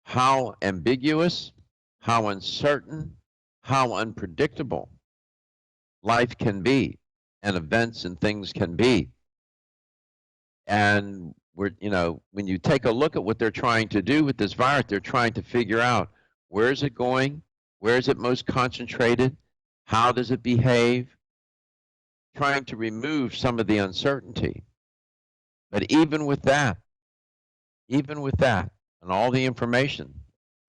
how ambiguous, how uncertain, how unpredictable life can be, and events and things can be. And when you take a look at what they're trying to do with this virus, they're trying to figure out where is it going, where is it most concentrated, how does it behave, trying to remove some of the uncertainty. But even with that, and all the information,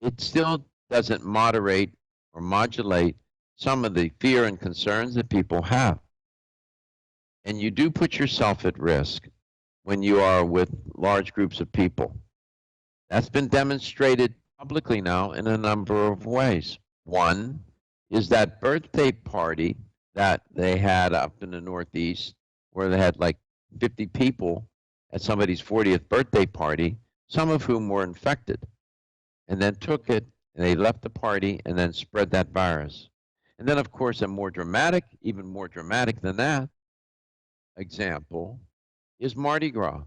it still doesn't moderate or modulate some of the fear and concerns that people have. And you do put yourself at risk when you are with large groups of people. That's been demonstrated publicly now in a number of ways. One is that birthday party that they had up in the Northeast, where they had like 50 people at somebody's 40th birthday party, some of whom were infected, and then took it, and they left the party and then spread that virus. And then, of course, even more dramatic than that example is Mardi Gras.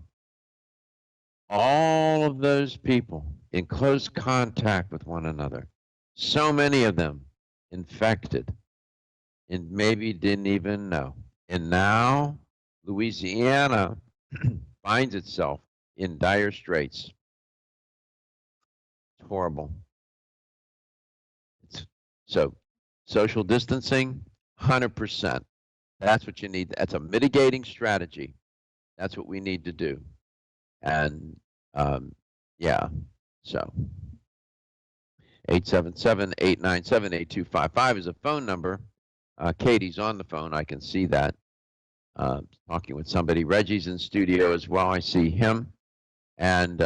All of those people in close contact with one another, so many of them infected, and maybe didn't even know. And now Louisiana finds itself in dire straits. It's horrible. So social distancing, 100%. That's what you need. That's a mitigating strategy. That's what we need to do. And so 877-897-8255 is a phone number. Katie's on the phone. I can see that. Talking with somebody. Reggie's in studio as well. I see him. And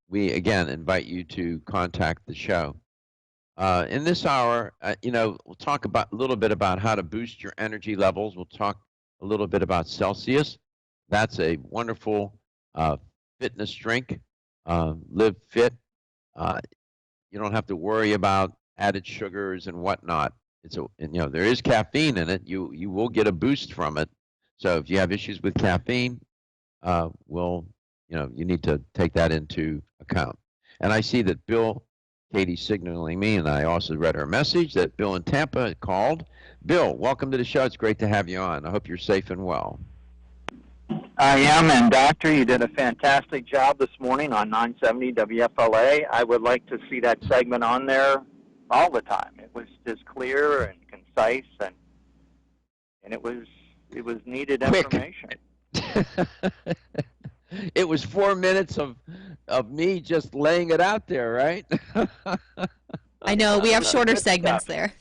we, again, invite you to contact the show. In this hour, we'll talk a little bit about how to boost your energy levels. We'll talk a little bit about Celsius. That's a wonderful fitness drink, Live Fit. You don't have to worry about added sugars and whatnot. There is caffeine in it. You will get a boost from it. So if you have issues with caffeine, you need to take that into account. And I see that Katie's signaling me, and I also read her message that Bill in Tampa called. Bill, welcome to the show. It's great to have you on. I hope you're safe and well. I am, and Doctor, you did a fantastic job this morning on 970 WFLA. I would like to see that segment on there all the time. It was just clear and concise, and it was needed information. It was 4 minutes of me just laying it out there, right? I know, we have shorter segments there.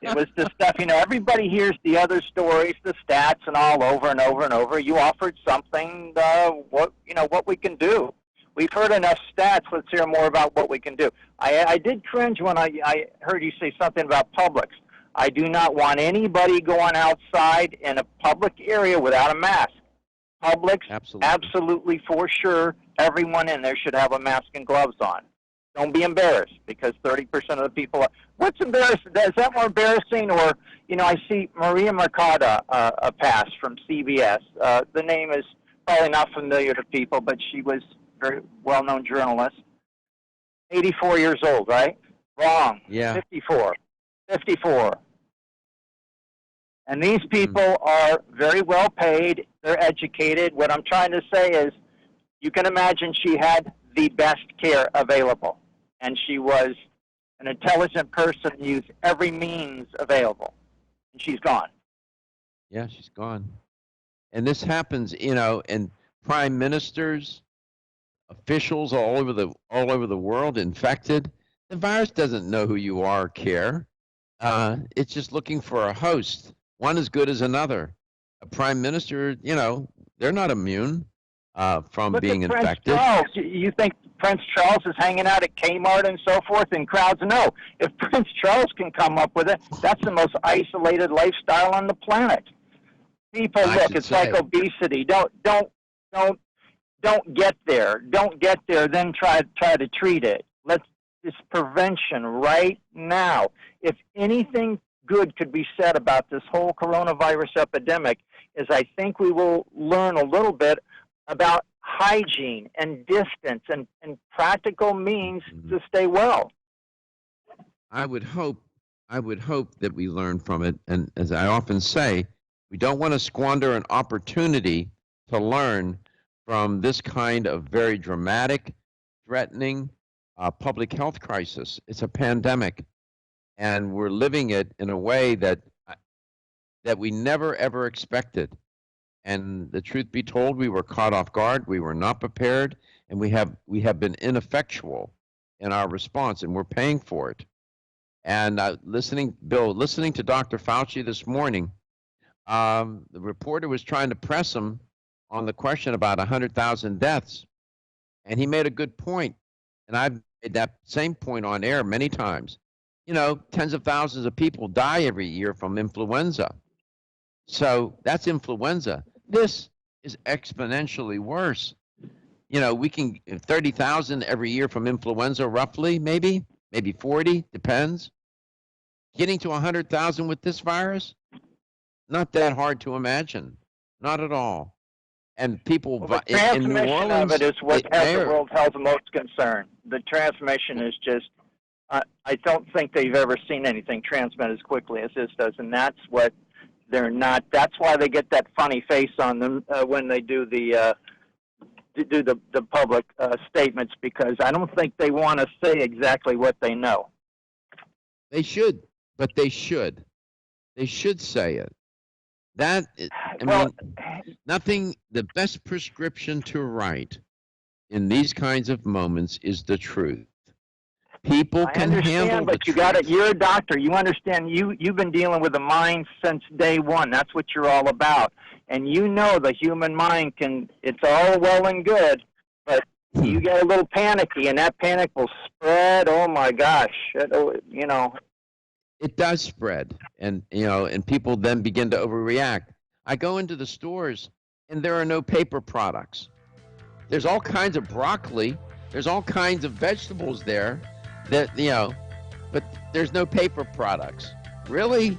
It was the stuff, everybody hears the other stories, the stats, and all over and over and over. You offered something, what we can do. We've heard enough stats. Let's hear more about what we can do. I did cringe when I heard you say something about Publix. I do not want anybody going outside in a public area without a mask. Publix, absolutely for sure, everyone in there should have a mask and gloves on. Don't be embarrassed, because 30% of the people are. What's embarrassing? Is that more embarrassing? Or, I see Maria Mercado pass from CBS. The name is probably not familiar to people, but she was a very well-known journalist. 84 years old, right? Wrong. Yeah. 54. And these people are very well paid. They're educated. What I'm trying to say is, you can imagine she had the best care available. And she was an intelligent person who used every means available. And she's gone. Yeah, she's gone. And this happens, and prime ministers, officials all over the world infected. The virus doesn't know who you are or care. It's just looking for a host. One as good as another. A prime minister, they're not immune from being infected. Charles. You think Prince Charles is hanging out at Kmart and so forth in crowds? No. If Prince Charles can come up with it, that's the most isolated lifestyle on the planet. People, it's like obesity. Don't get there. Don't get there, then try to treat it. It's prevention right now. If anything good could be said about this whole coronavirus epidemic, is I think we will learn a little bit about hygiene and distance and practical means to stay well. I would hope that we learn from it. And as I often say, we don't want to squander an opportunity to learn from this kind of very dramatic, threatening public health crisis. It's a pandemic, and we're living it in a way that we never, ever expected. And the truth be told, we were caught off guard. We were not prepared, and we have been ineffectual in our response, and we're paying for it. And listening to Dr. Fauci this morning, the reporter was trying to press him on the question about 100,000 deaths, and he made a good point. And I've made that same point on air many times. Tens of thousands of people die every year from influenza. So that's influenza. This is exponentially worse. We can 30,000 every year from influenza, roughly, maybe 40, depends. Getting to 100,000 with this virus, not that hard to imagine, not at all. And people the in New transmission Orleans, of it is what has the World Health most concerned. The transmission is just. I don't think they've ever seen anything transmit as quickly as this does, and that's what they're not. That's why they get that funny face on them when they do the public statements, because I don't think they want to say exactly what they know. They should, but they should. They should say it. Nothing. The best prescription to write in these kinds of moments is the truth. People can handle but you got it. You're a doctor. You understand. You've been dealing with the mind since day one. That's what you're all about. And the human mind it's all well and good, but you get a little panicky, and that panic will spread. Oh my gosh. It does spread, and people then begin to overreact. I go into the stores, and there are no paper products. There's all kinds of broccoli. There's all kinds of vegetables there that, but there's no paper products. Really?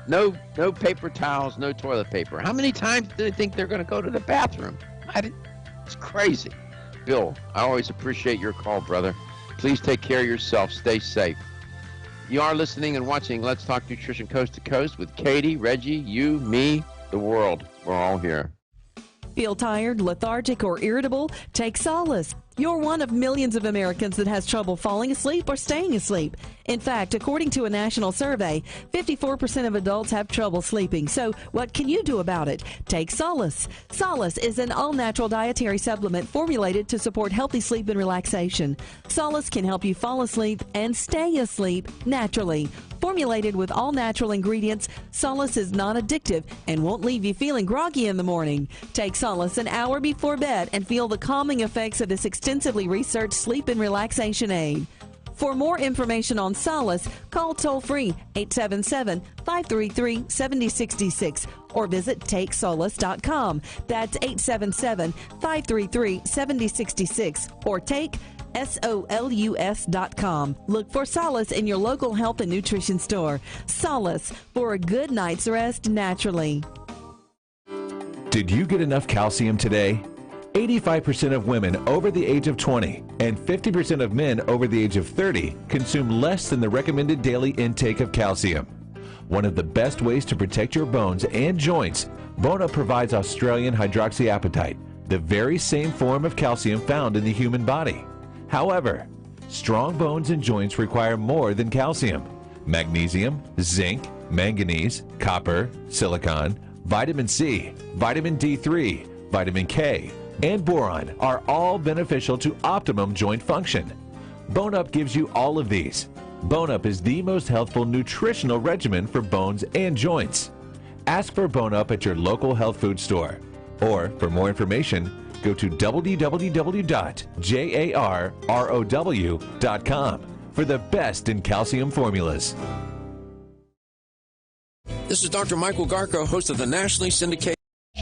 No paper towels, no toilet paper. How many times do they think they're going to go to the bathroom? It's crazy. Bill, I always appreciate your call, brother. Please take care of yourself. Stay safe. You are listening and watching Let's Talk Nutrition Coast to Coast with Katie, Reggie, you, me, the world. We're all here. Feel tired, lethargic, or irritable? Take solace. You're one of millions of Americans that has trouble falling asleep or staying asleep. In fact, according to a national survey, 54% of adults have trouble sleeping. So what can you do about it? Take Solace. Solace is an all-natural dietary supplement formulated to support healthy sleep and relaxation. Solace can help you fall asleep and stay asleep naturally. Formulated with all-natural ingredients, Solace is non-addictive and won't leave you feeling groggy in the morning. Take Solace an hour before bed and feel the calming effects of this extensively researched sleep and relaxation aid. For more information on Solace, call toll-free 877-533-7066 or visit TakeSolace.com. That's 877-533-7066 or take SOLUS.com. Look for Solace in your local health and nutrition store. Solace, for a good night's rest naturally. Did you get enough calcium today? 85% of women over the age of 20 and 50% of men over the age of 30 consume less than the recommended daily intake of calcium. One of the best ways to protect your bones and joints, Bone Up provides Australian hydroxyapatite, the very same form of calcium found in the human body. However, strong bones and joints require more than calcium. Magnesium, zinc, manganese, copper, silicon, vitamin C, vitamin D3, vitamin K, and boron are all beneficial to optimum joint function. Bone Up gives you all of these. Bone Up is the most healthful nutritional regimen for bones and joints. Ask for Bone Up at your local health food store. Or, for more information, go to www.jarrow.com for the best in calcium formulas. This is Dr. Michael Garko, host of the nationally syndicated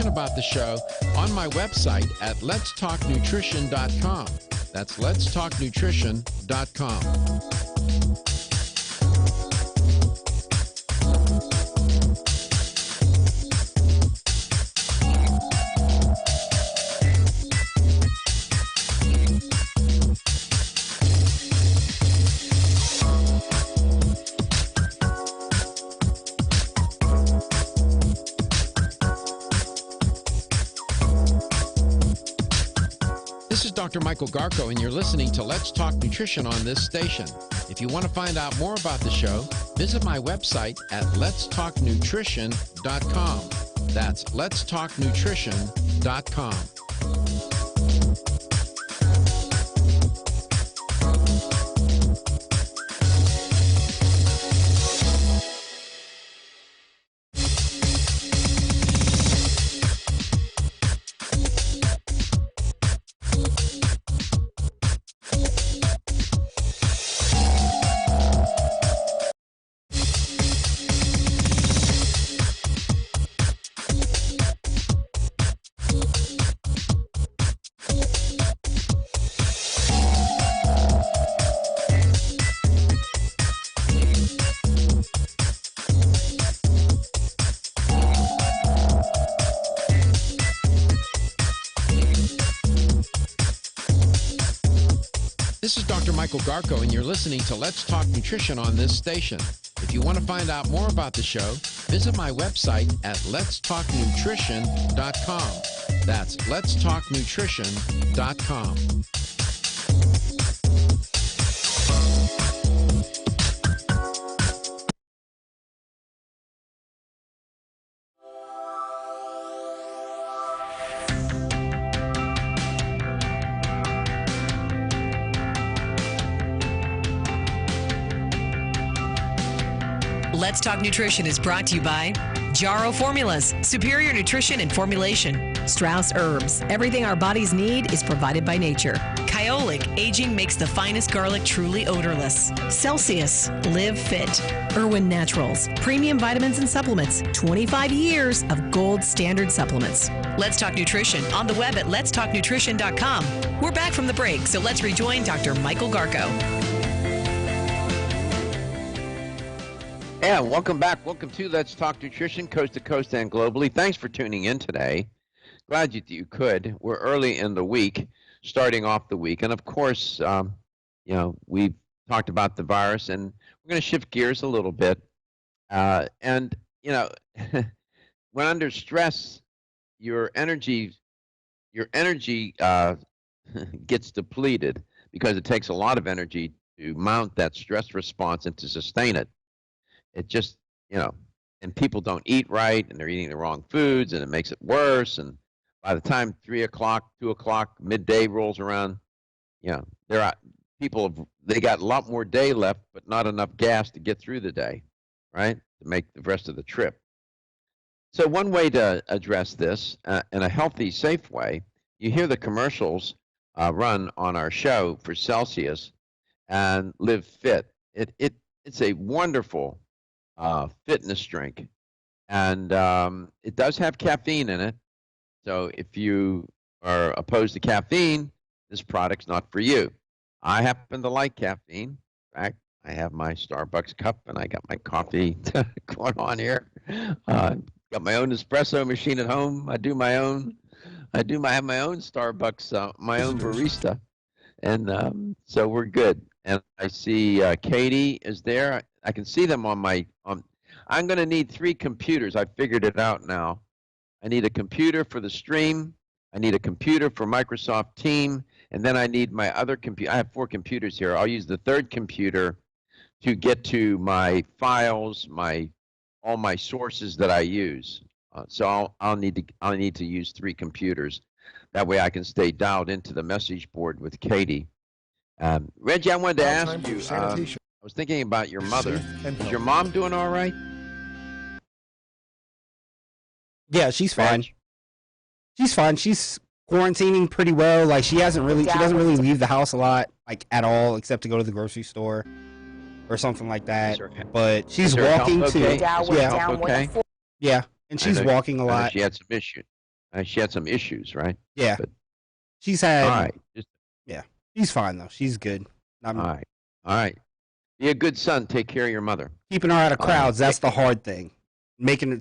about the show on my website at letstalknutrition.com. That's letstalknutrition.com. This is Dr. Michael Garko, and you're listening to Let's Talk Nutrition on this station. If you want to find out more about the show, visit my website at letstalknutrition.com. That's letstalknutrition.com. This is Dr. Michael Garko, and you're listening to Let's Talk Nutrition on this station. If you want to find out more about the show, visit my website at letstalknutrition.com. That's letstalknutrition.com. Let's Talk Nutrition is brought to you by Jarrow Formulas, superior nutrition and formulation. Strauss Herbs, everything our bodies need is provided by nature. Kyolic, aging makes the finest garlic truly odorless. Celsius, live fit. Irwin Naturals, premium vitamins and supplements. 25 years of gold standard supplements. Let's Talk Nutrition on the web at letstalknutrition.com. We're back from the break, so let's rejoin Dr. Michael Garko. And welcome back. Welcome to Let's Talk Nutrition, coast to coast and globally. Thanks for tuning in today. Glad you could. We're early in the week, starting off the week. And of course, we've talked about the virus, and we're going to shift gears a little bit. When under stress, your energy gets depleted because it takes a lot of energy to mount that stress response and to sustain it. It just, and people don't eat right, and they're eating the wrong foods, and it makes it worse. And by the time 3 o'clock, 2 o'clock, midday rolls around, they're out. They got a lot more day left, but not enough gas to get through the day, right, to make the rest of the trip. So one way to address this in a healthy, safe way, you hear the commercials run on our show for Celsius and Live Fit. It's a wonderful fitness drink, and it does have caffeine in it. So if you are opposed to caffeine, this product's not for you. I happen to like caffeine. In fact, I have my Starbucks cup, and I got my coffee going on here. Got my own espresso machine at home. I have my own Starbucks, my own barista, and so we're good. And I see Katie is there. I can see them on my. I'm going to need 3 computers. I figured it out now. I need a computer for the stream. I need a computer for Microsoft Team, and then I need my other computer. I have 4 computers here. I'll use the 3rd computer to get to my files, all my sources that I use. So I'll need to use 3 computers. That way I can stay dialed into the message board with Katie. Reggie, I wanted to ask you. I was thinking about your mother. Is your mom doing all right? Yeah, she's fine. She's fine. She's quarantining pretty well. Like she doesn't really leave the house a lot, like at all, except to go to the grocery store or something like that. But she's walking too. Yeah, and she's walking a lot. She had some issues. She had some issues, right? Yeah, but she's had. All right. Yeah, she's fine though. She's good. All right. Be a good son. Take care of your mother. Keeping her out of crowds. That's the hard thing.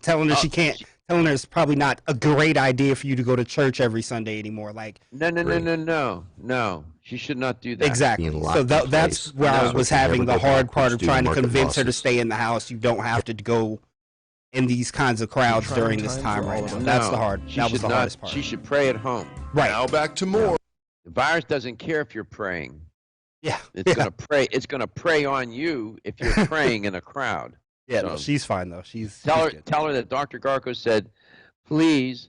Telling her she can't. Telling her it's probably not a great idea for you to go to church every Sunday anymore. Like no. She should not do that. Exactly. So that's where I was having the hard part of trying to convince her to stay in the house. You don't have to go in these kinds of crowds during this time right now. That's the hardest part. She should pray at home. Right. Now back to more. The virus doesn't care if you're praying. Yeah. It's gonna pray. It's gonna prey on you if you're praying in a crowd. Yeah, no, she's fine though. Tell her that Dr. Garko said, please,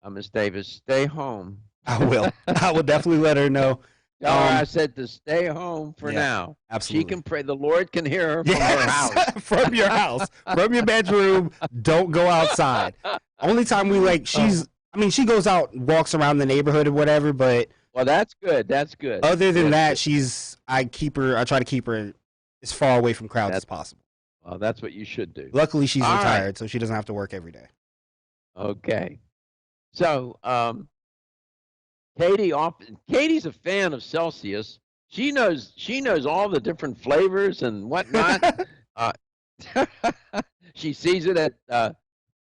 Miss Davis, stay home. I will. I will definitely let her know. Tell her I said to stay home for now. Absolutely. She can pray. The Lord can hear her from her house. From your house. From your bedroom. Don't go outside. Only time she goes out and walks around the neighborhood or whatever, but. Well, that's good. That's good. Other than that, I try to keep her as far away from crowds as possible. Well, that's what you should do. Luckily, she's retired, so she doesn't have to work every day. Okay. So, Katie's a fan of Celsius. She knows all the different flavors and whatnot. She sees it at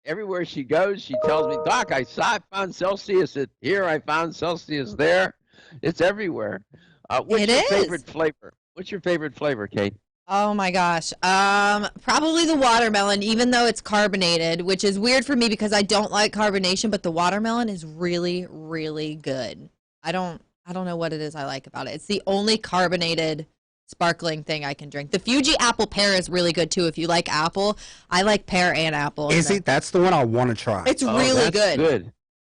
everywhere she goes. She tells me, Doc, I found Celsius here. I found Celsius there. It's everywhere. What's your favorite flavor? What's your favorite flavor, Kate? Oh my gosh. Probably the watermelon, even though it's carbonated, which is weird for me because I don't like carbonation, but the watermelon is really, really good. I don't know what it is I like about it. It's the only carbonated sparkling thing I can drink. The Fuji apple pear is really good too. If you like apple, I like pear and apple. Is it? That's the one I want to try. It's really good.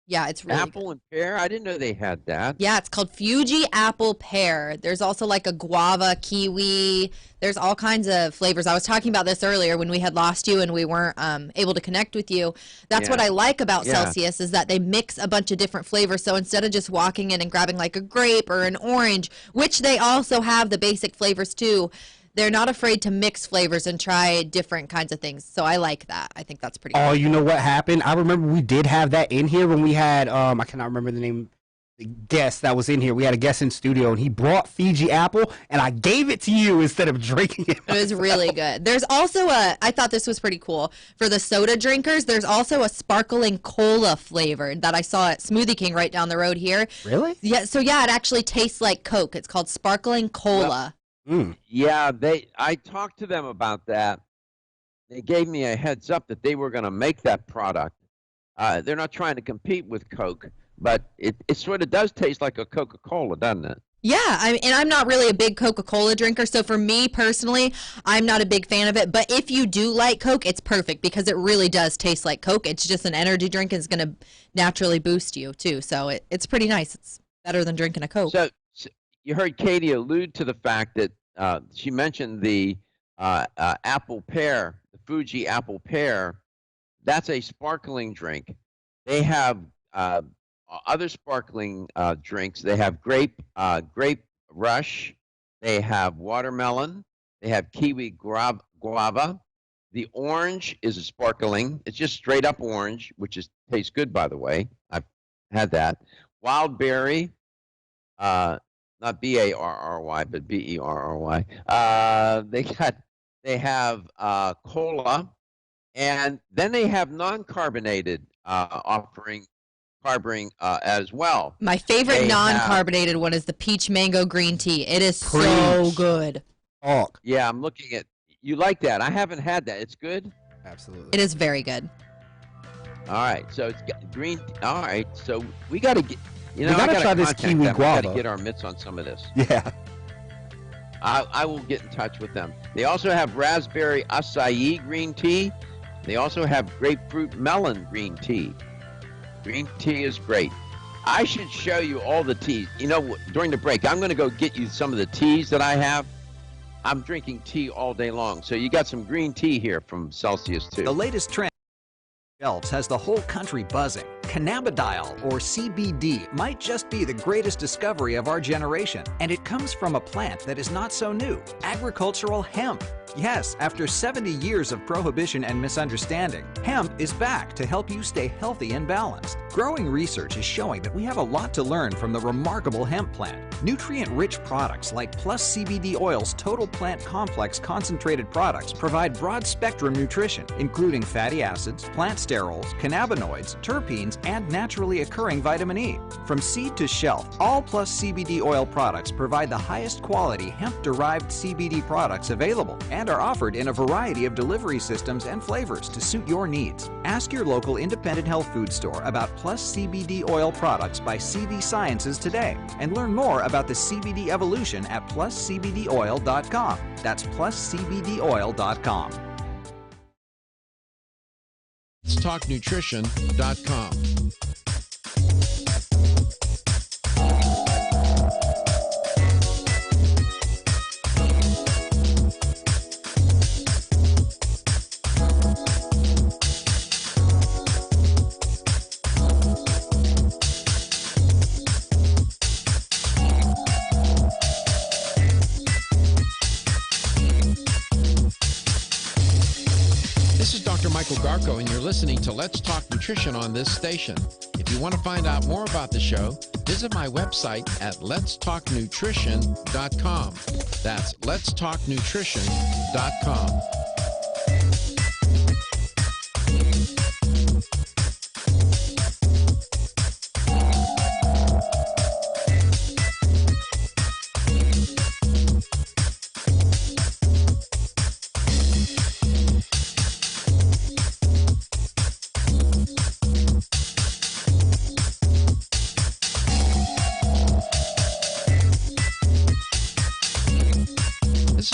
Yeah, it's really Apple and pear? I didn't know they had that. Yeah, it's called Fuji Apple Pear. There's also like a guava, kiwi. There's all kinds of flavors. I was talking about this earlier when we had lost you and we weren't able to connect with you. That's what I like about Celsius is that they mix a bunch of different flavors. So instead of just walking in and grabbing like a grape or an orange, which they also have the basic flavors too, they're not afraid to mix flavors and try different kinds of things. So I like that. I think that's pretty cool. Oh, you know what happened? I remember we did have that in here when we had, I cannot remember the name, the guest that was in here. We had a guest in studio, and he brought Fiji Apple, and I gave it to you instead of drinking it myself. It was really good. There's also I thought this was pretty cool. For the soda drinkers, there's also a sparkling cola flavored that I saw at Smoothie King right down the road here. Really? Yeah, so yeah, it actually tastes like Coke. It's called sparkling cola. Yeah, I talked to them about that. They gave me a heads up that they were going to make that product. They're not trying to compete with Coke, but it sort of does taste like a Coca-Cola, doesn't it? Yeah, and I'm not really a big Coca-Cola drinker, so for me personally, I'm not a big fan of it. But if you do like Coke, it's perfect because it really does taste like Coke. It's just an energy drink and it's going to naturally boost you too. So it's pretty nice. It's better than drinking a Coke. So you heard Katie allude to the fact that she mentioned the apple pear, the Fuji apple pear. That's a sparkling drink. They have other sparkling drinks. They have grape rush. They have watermelon. They have kiwi guava. The orange is a sparkling. It's just straight up orange, which tastes good, by the way. I've had that. Wild berry. Not B-A-R-R-Y, but B-E-R-R-Y. They have cola, and then they have non-carbonated offering as well. My favorite non-carbonated one is the peach mango green tea. It is so good. Yeah, I'm looking at. You like that? I haven't had that. It's good. Absolutely. It is very good. All right, so it's got green. All right, so we got to get. You know, we gotta try this kiwi guava. We got to get our mitts on some of this. Yeah. I will get in touch with them. They also have raspberry acai green tea. They also have grapefruit melon green tea. Green tea is great. I should show you all the teas. You know, during the break, I'm going to go get you some of the teas that I have. I'm drinking tea all day long. So you got some green tea here from Celsius, too. The latest trend shelves has the whole country buzzing. Cannabidiol, or CBD, might just be the greatest discovery of our generation, and it comes from a plant that is not so new, agricultural hemp. Yes, after 70 years of prohibition and misunderstanding, hemp is back to help you stay healthy and balanced. Growing research is showing that we have a lot to learn from the remarkable hemp plant. Nutrient-rich products like Plus CBD Oil's Total Plant Complex concentrated products provide broad-spectrum nutrition, including fatty acids, plant sterols, cannabinoids, terpenes, and naturally occurring vitamin E. From seed to shelf, all Plus CBD Oil products provide the highest quality hemp-derived CBD products available and are offered in a variety of delivery systems and flavors to suit your needs. Ask your local independent health food store about Plus CBD Oil products by CV Sciences today and learn more about the CBD evolution at pluscbdoil.com. That's pluscbdoil.com. Let's talk nutrition.com. Michael Garko, and you're listening to Let's Talk Nutrition on this station. If you want to find out more about the show, visit my website at letstalknutrition.com. That's letstalknutrition.com.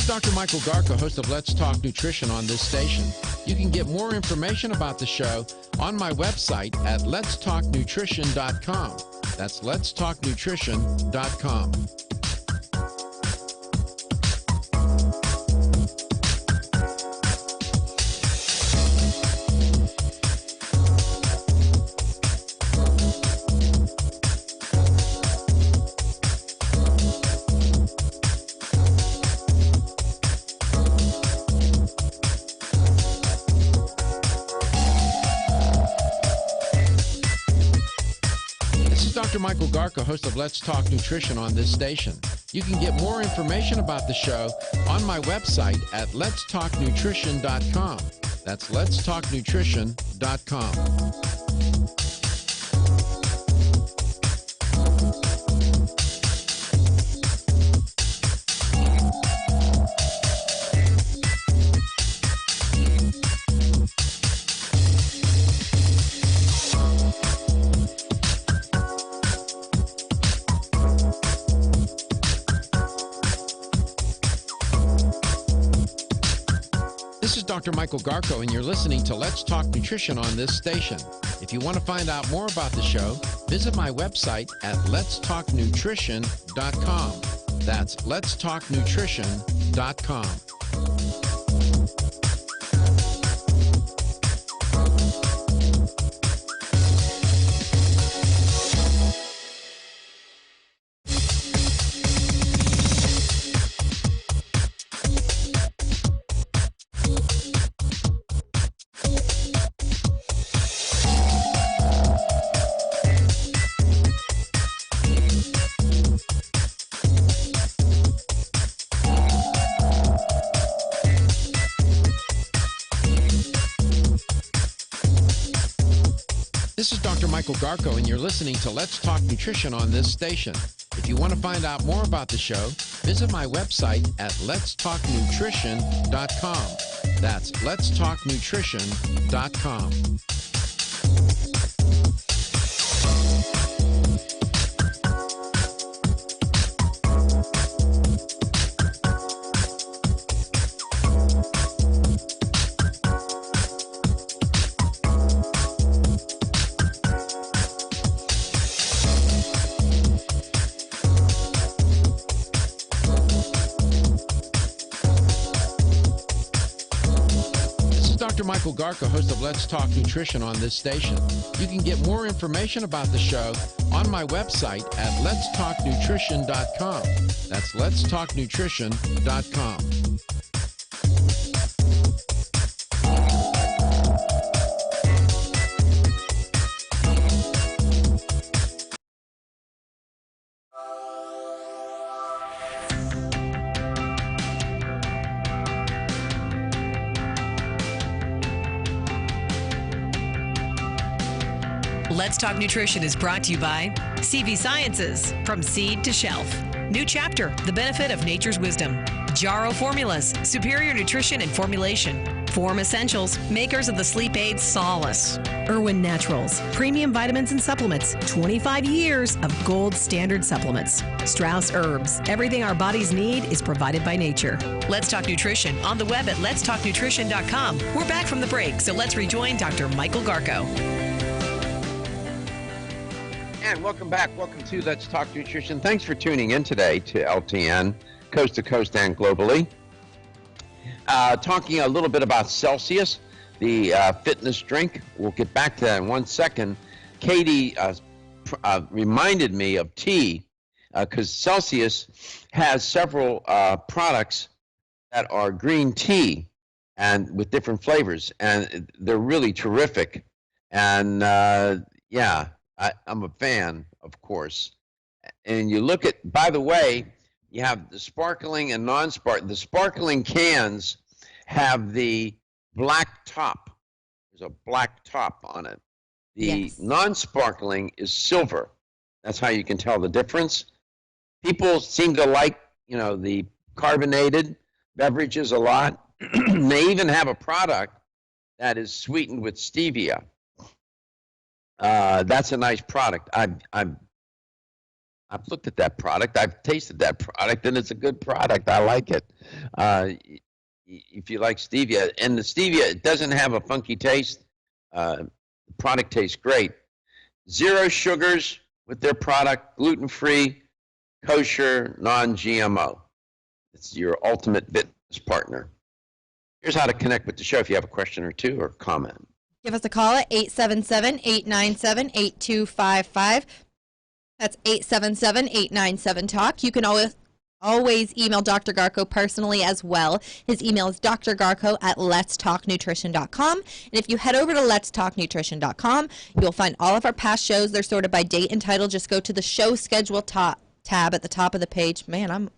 This is Dr. Michael Garko, host of Let's Talk Nutrition on this station. You can get more information about the show on my website at letstalknutrition.com. That's letstalknutrition.com. Dr. Michael Garko, host of Let's Talk Nutrition on this station. You can get more information about the show on my website at letstalknutrition.com. That's letstalknutrition.com. This is Dr. Michael Garko, and you're listening to Let's Talk Nutrition on this station. If you want to find out more about the show, visit my website at letstalknutrition.com. That's letstalknutrition.com. This is Dr. Michael Garko, and you're listening to Let's Talk Nutrition on this station. If you want to find out more about the show, visit my website at letstalknutrition.com. That's letstalknutrition.com. Dr. Michael Garko, host of Let's Talk Nutrition on this station. You can get more information about the show on my website at letstalknutrition.com. That's letstalknutrition.com. Let's Talk Nutrition is brought to you by CV Sciences, from seed to shelf. New chapter, the benefit of nature's wisdom. Jarrow Formulas, superior nutrition and formulation. Form Essentials, makers of the sleep aid Solace. Irwin Naturals, premium vitamins and supplements. 25 years of gold standard supplements. Strauss Herbs, everything our bodies need is provided by nature. Let's Talk Nutrition on the web at letstalknutrition.com. We're back from the break, so let's rejoin Dr. Michael Garko. And welcome back. Welcome to Let's Talk Nutrition. Thanks for tuning in today to LTN, coast to coast and globally. Talking a little bit about Celsius, the fitness drink. We'll get back to that in 1 second. Katie reminded me of tea because Celsius has several products that are green tea and with different flavors, and they're really terrific. And yeah. I'm a fan, of course. And you look at, by the way, you have the sparkling and non-sparkling. The sparkling cans have the black top. There's a black top on it. The non-sparkling is silver. That's how you can tell the difference. People seem to like, the carbonated beverages a lot. They even have a product that is sweetened with stevia. That's a nice product. I've looked at that product. I've tasted that product, and it's a good product. I like it. If you like stevia, and the stevia, it doesn't have a funky taste. The product tastes great. 0 sugars with their product, gluten-free, kosher, non-GMO. It's your ultimate fitness partner. Here's how to connect with the show if you have a question or two or comment. Give us a call at 877-897-8255. That's 877-897-TALK. You can always email Dr. Garko personally as well. His email is drgarko@letstalknutrition.com. And if you head over to letstalknutrition.com, you'll find all of our past shows. They're sorted by date and title. Just go to the show schedule tab at the top of the page. Man, I'm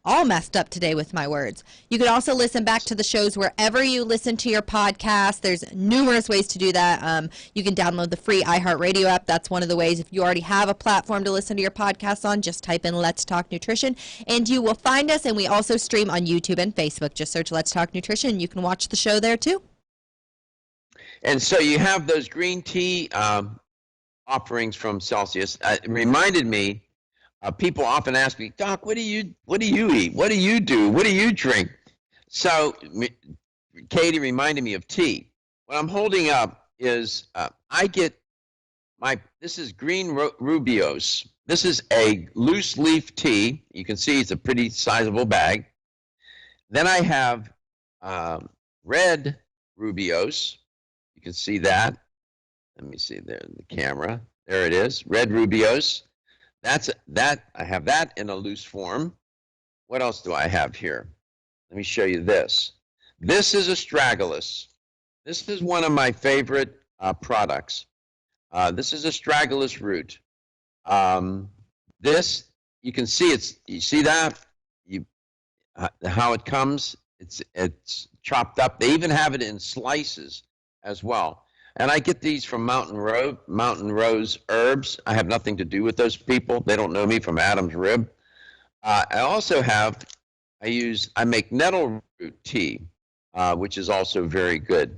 all messed up today with my words. You can also listen back to the shows wherever you listen to your podcast. There's numerous ways to do that. You can download the free iHeartRadio app. That's one of the ways. If you already have a platform to listen to your podcast on, just type in Let's Talk Nutrition, and you will find us. And we also stream on YouTube and Facebook. Just search Let's Talk Nutrition. You can watch the show there, too. And so you have those green tea offerings from Celsius. It reminded me, people often ask me, Doc, what do you eat? What do you do? What do you drink? So Katie reminded me of tea. What I'm holding up is I get this is green Rubios. This is a loose leaf tea. You can see it's a pretty sizable bag. Then I have red Rubios. You can see that. Let me see there in the camera. There it is, red Rubios. I have that in a loose form. What else do I have here? Let me show you this. This is astragalus. This is one of my favorite products. This is astragalus root. This, you can see you see that? How it comes? It's chopped up. They even have it in slices as well. And I get these from Mountain Rose Herbs. I have nothing to do with those people. They don't know me from Adam's Rib. I also I make nettle root tea, which is also very good.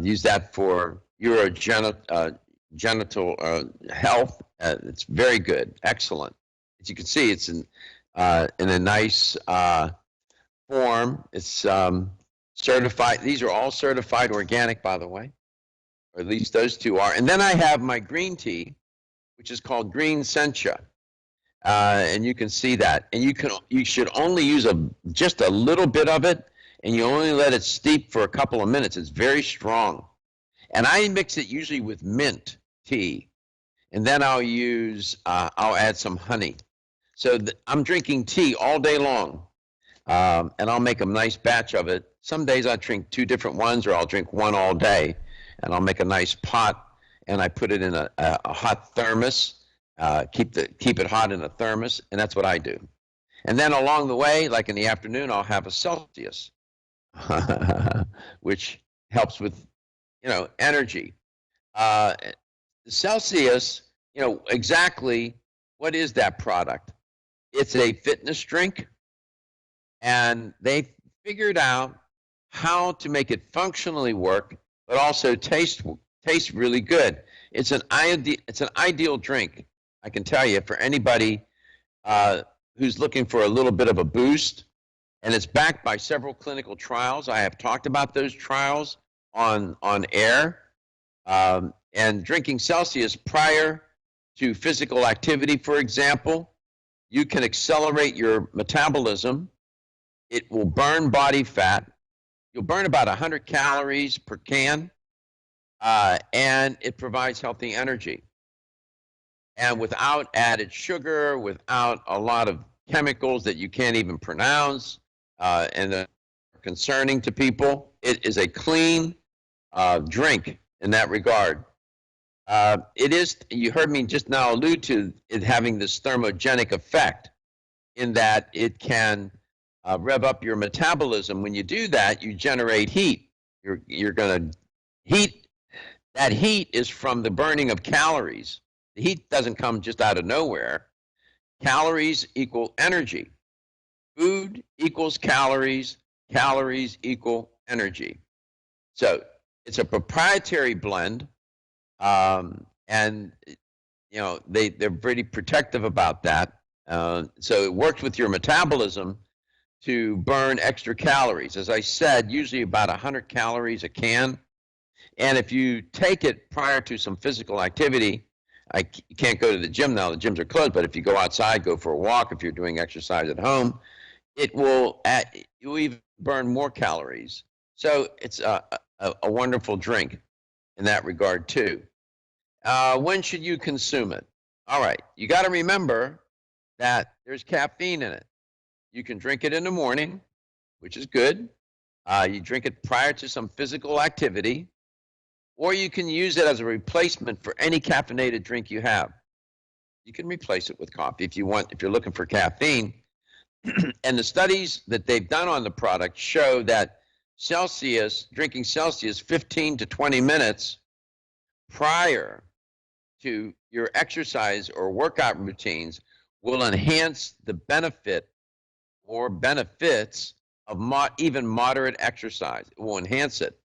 Use that for urogenital health. It's very good, excellent. As you can see, it's in a nice form. It's certified. These are all certified organic, by the way. Or at least those two are. And then I have my green tea, which is called Green Sencha. And you can see that. And you should only use just a little bit of it, and you only let it steep for a couple of minutes. It's very strong. And I mix it usually with mint tea. And then I'll add some honey. So I'm drinking tea all day long. And I'll make a nice batch of it. Some days I drink 2 different ones, or I'll drink one all day. And I'll make a nice pot, and I put it in a hot thermos, keep it hot in a thermos, and that's what I do. And then along the way, like in the afternoon, I'll have a Celsius, which helps with, energy. Celsius, exactly what is that product? It's a fitness drink, and they figured out how to make it functionally work, but also taste really good. It's an ideal drink, I can tell you, for anybody who's looking for a little bit of a boost. And it's backed by several clinical trials. I have talked about those trials on air. And drinking Celsius prior to physical activity, for example, you can accelerate your metabolism. It will burn body fat. You'll burn about 100 calories per can, and it provides healthy energy. And without added sugar, without a lot of chemicals that you can't even pronounce, and are concerning to people, it is a clean drink in that regard. It is, you heard me just now allude to it having this thermogenic effect in that it can rev up your metabolism. When you do that, you generate heat. You're going to heat. That heat is from the burning of calories. The heat doesn't come just out of nowhere. Calories equal energy. Food equals calories. Calories equal energy. So it's a proprietary blend, and they're pretty protective about that. So it works with your metabolism to burn extra calories. As I said, usually about 100 calories a can. And if you take it prior to some physical activity, you can't go to the gym now, the gyms are closed, but if you go outside, go for a walk, if you're doing exercise at home, you'll even burn more calories. So it's a wonderful drink in that regard too. When should you consume it? All right, you got to remember that there's caffeine in it. You can drink it in the morning, which is good. You drink it prior to some physical activity, or you can use it as a replacement for any caffeinated drink you have. You can replace it with coffee if you want, if you're looking for caffeine. And the studies that they've done on the product show that drinking Celsius 15 to 20 minutes prior to your exercise or workout routines will enhance the benefit or benefits of even moderate exercise. It will enhance it.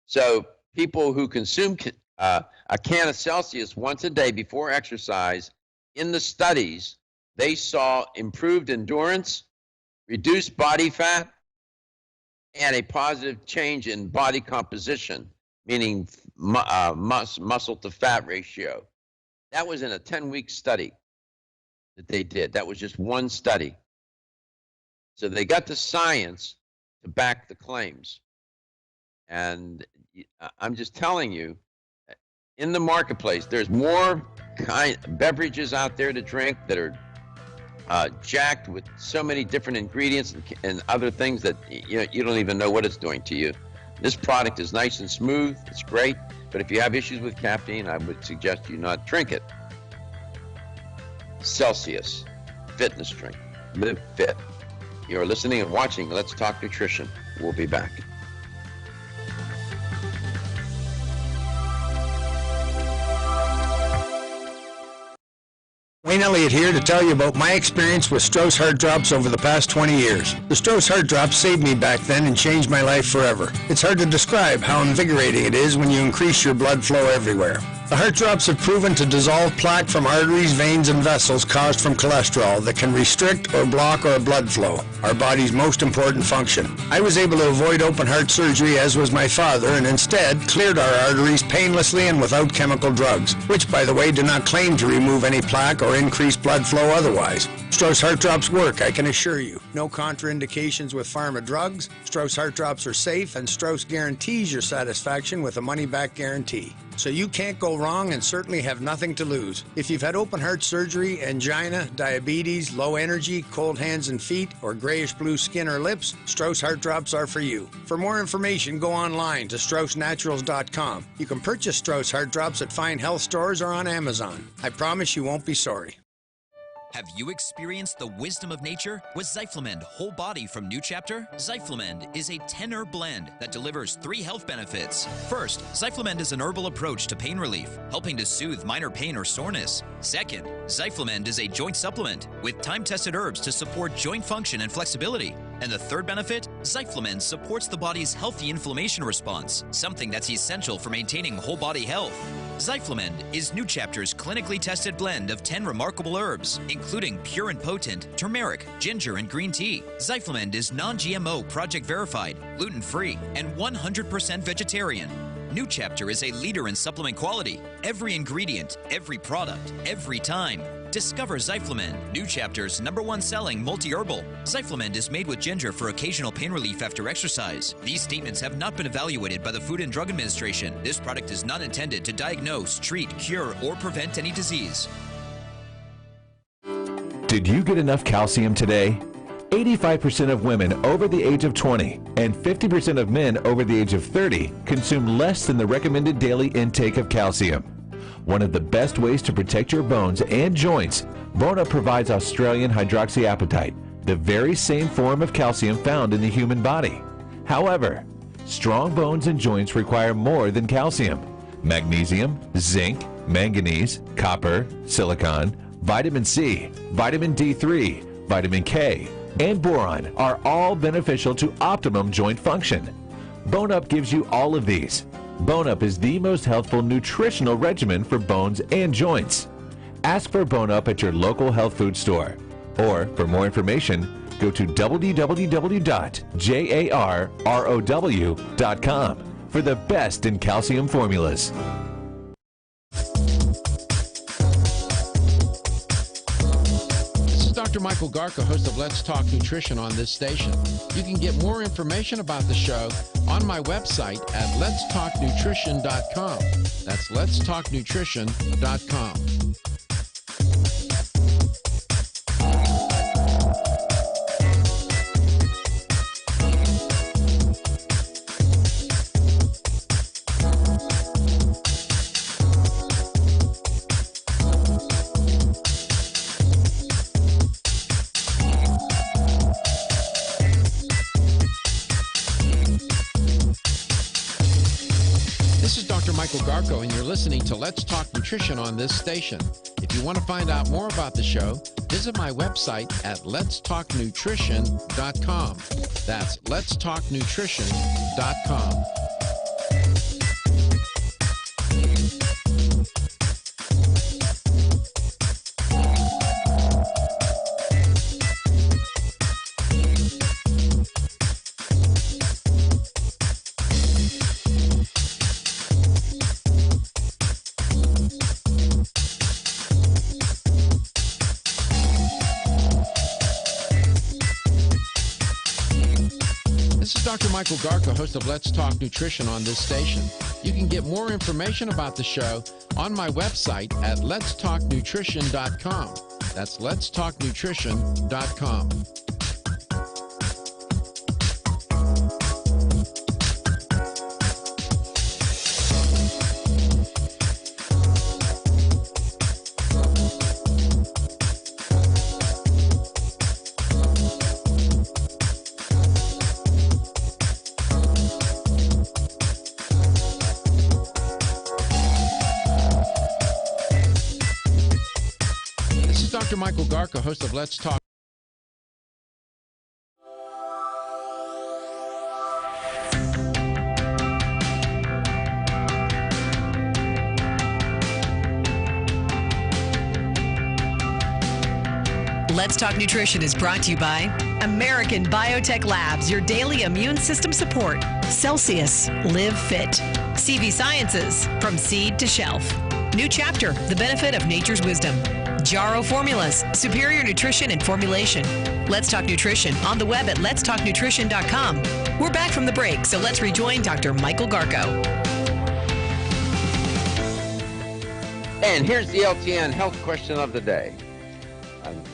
So people who consume a can of Celsius once a day before exercise, in the studies, they saw improved endurance, reduced body fat, and a positive change in body composition, meaning muscle to fat ratio. That was in a 10-week study that they did. That was just one study. So they got the science to back the claims. And I'm just telling you, in the marketplace, there's more beverages out there to drink that are jacked with so many different ingredients and other things that you don't even know what it's doing to you. This product is nice and smooth. It's great. But if you have issues with caffeine, I would suggest you not drink it. Celsius fitness drink. Live fit. You're listening and watching Let's Talk Nutrition. We'll be back. Wayne Elliott here to tell you about my experience with Strauss Heart Drops over the past 20 years. The Strauss Heart Drops saved me back then and changed my life forever. It's hard to describe how invigorating it is when you increase your blood flow everywhere. The Heart Drops have proven to dissolve plaque from arteries, veins, and vessels caused from cholesterol that can restrict or block our blood flow, our body's most important function. I was able to avoid open heart surgery, as was my father, and instead cleared our arteries painlessly and without chemical drugs, which, by the way, do not claim to remove any plaque or increase blood flow otherwise. Strauss Heart Drops work, I can assure you. No contraindications with pharma drugs. Strauss Heart Drops are safe, and Strauss guarantees your satisfaction with a money-back guarantee. So you can't go wrong and certainly have nothing to lose. If you've had open heart surgery, angina, diabetes, low energy, cold hands and feet, or grayish-blue skin or lips, Strauss Heart Drops are for you. For more information, go online to StraussNaturals.com. You can purchase Strauss Heart Drops at fine health stores or on Amazon. I promise you won't be sorry. Have you experienced the wisdom of nature with Zyflamend Whole Body from New Chapter? Zyflamend is a 10-herb blend that delivers 3 health benefits. First, Zyflamend is an herbal approach to pain relief, helping to soothe minor pain or soreness. Second, Zyflamend is a joint supplement with time-tested herbs to support joint function and flexibility. And the third benefit, Zyflamend supports the body's healthy inflammation response, something that's essential for maintaining whole body health. Zyflamend is New Chapter's clinically tested blend of 10 remarkable herbs, including pure and potent turmeric, ginger, and green tea. Zyflamend is non-GMO, project verified, gluten-free, and 100% vegetarian. New Chapter is a leader in supplement quality. Every ingredient, every product, every time. Discover Zyflamend, New Chapter's #1 selling multi-herbal. Zyflamend is made with ginger for occasional pain relief after exercise. These statements have not been evaluated by the Food and Drug Administration. This product is not intended to diagnose, treat, cure, or prevent any disease. Did you get enough calcium today? 85% of women over the age of 20 and 50% of men over the age of 30 consume less than the recommended daily intake of calcium. One of the best ways to protect your bones and joints, Bone Up provides Australian hydroxyapatite, the very same form of calcium found in the human body. However, strong bones and joints require more than calcium. Magnesium, zinc, manganese, copper, silicon, vitamin C, vitamin D3, vitamin K, and boron are all beneficial to optimum joint function. Bone Up gives you all of these. Bone Up is the most healthful nutritional regimen for bones and joints. Ask for Bone Up at your local health food store. Or, for more information, go to www.jarrow.com for the best in calcium formulas. Dr. Michael Garko, host of Let's Talk Nutrition on this station. You can get more information about the show on my website at letstalknutrition.com. That's letstalknutrition.com. Michael Garko, and you're listening to Let's Talk Nutrition on this station. If you want to find out more about the show, visit my website at letstalknutrition.com. That's letstalknutrition.com. Dr. Michael Garko, host of Let's Talk Nutrition on this station. You can get more information about the show on my website at letstalknutrition.com. That's letstalknutrition.com. Dr. Michael Garko, host of Let's Talk. Let's Talk Nutrition is brought to you by American Biotech Labs, your daily immune system support. Celsius, Live Fit. CV Sciences, from seed to shelf. New Chapter, the benefit of nature's wisdom. Jarrow Formulas, superior nutrition and formulation. Let's Talk Nutrition on the web at letstalknutrition.com. We're back from the break, so let's rejoin Dr. Michael Garko. And here's the LTN health question of the day.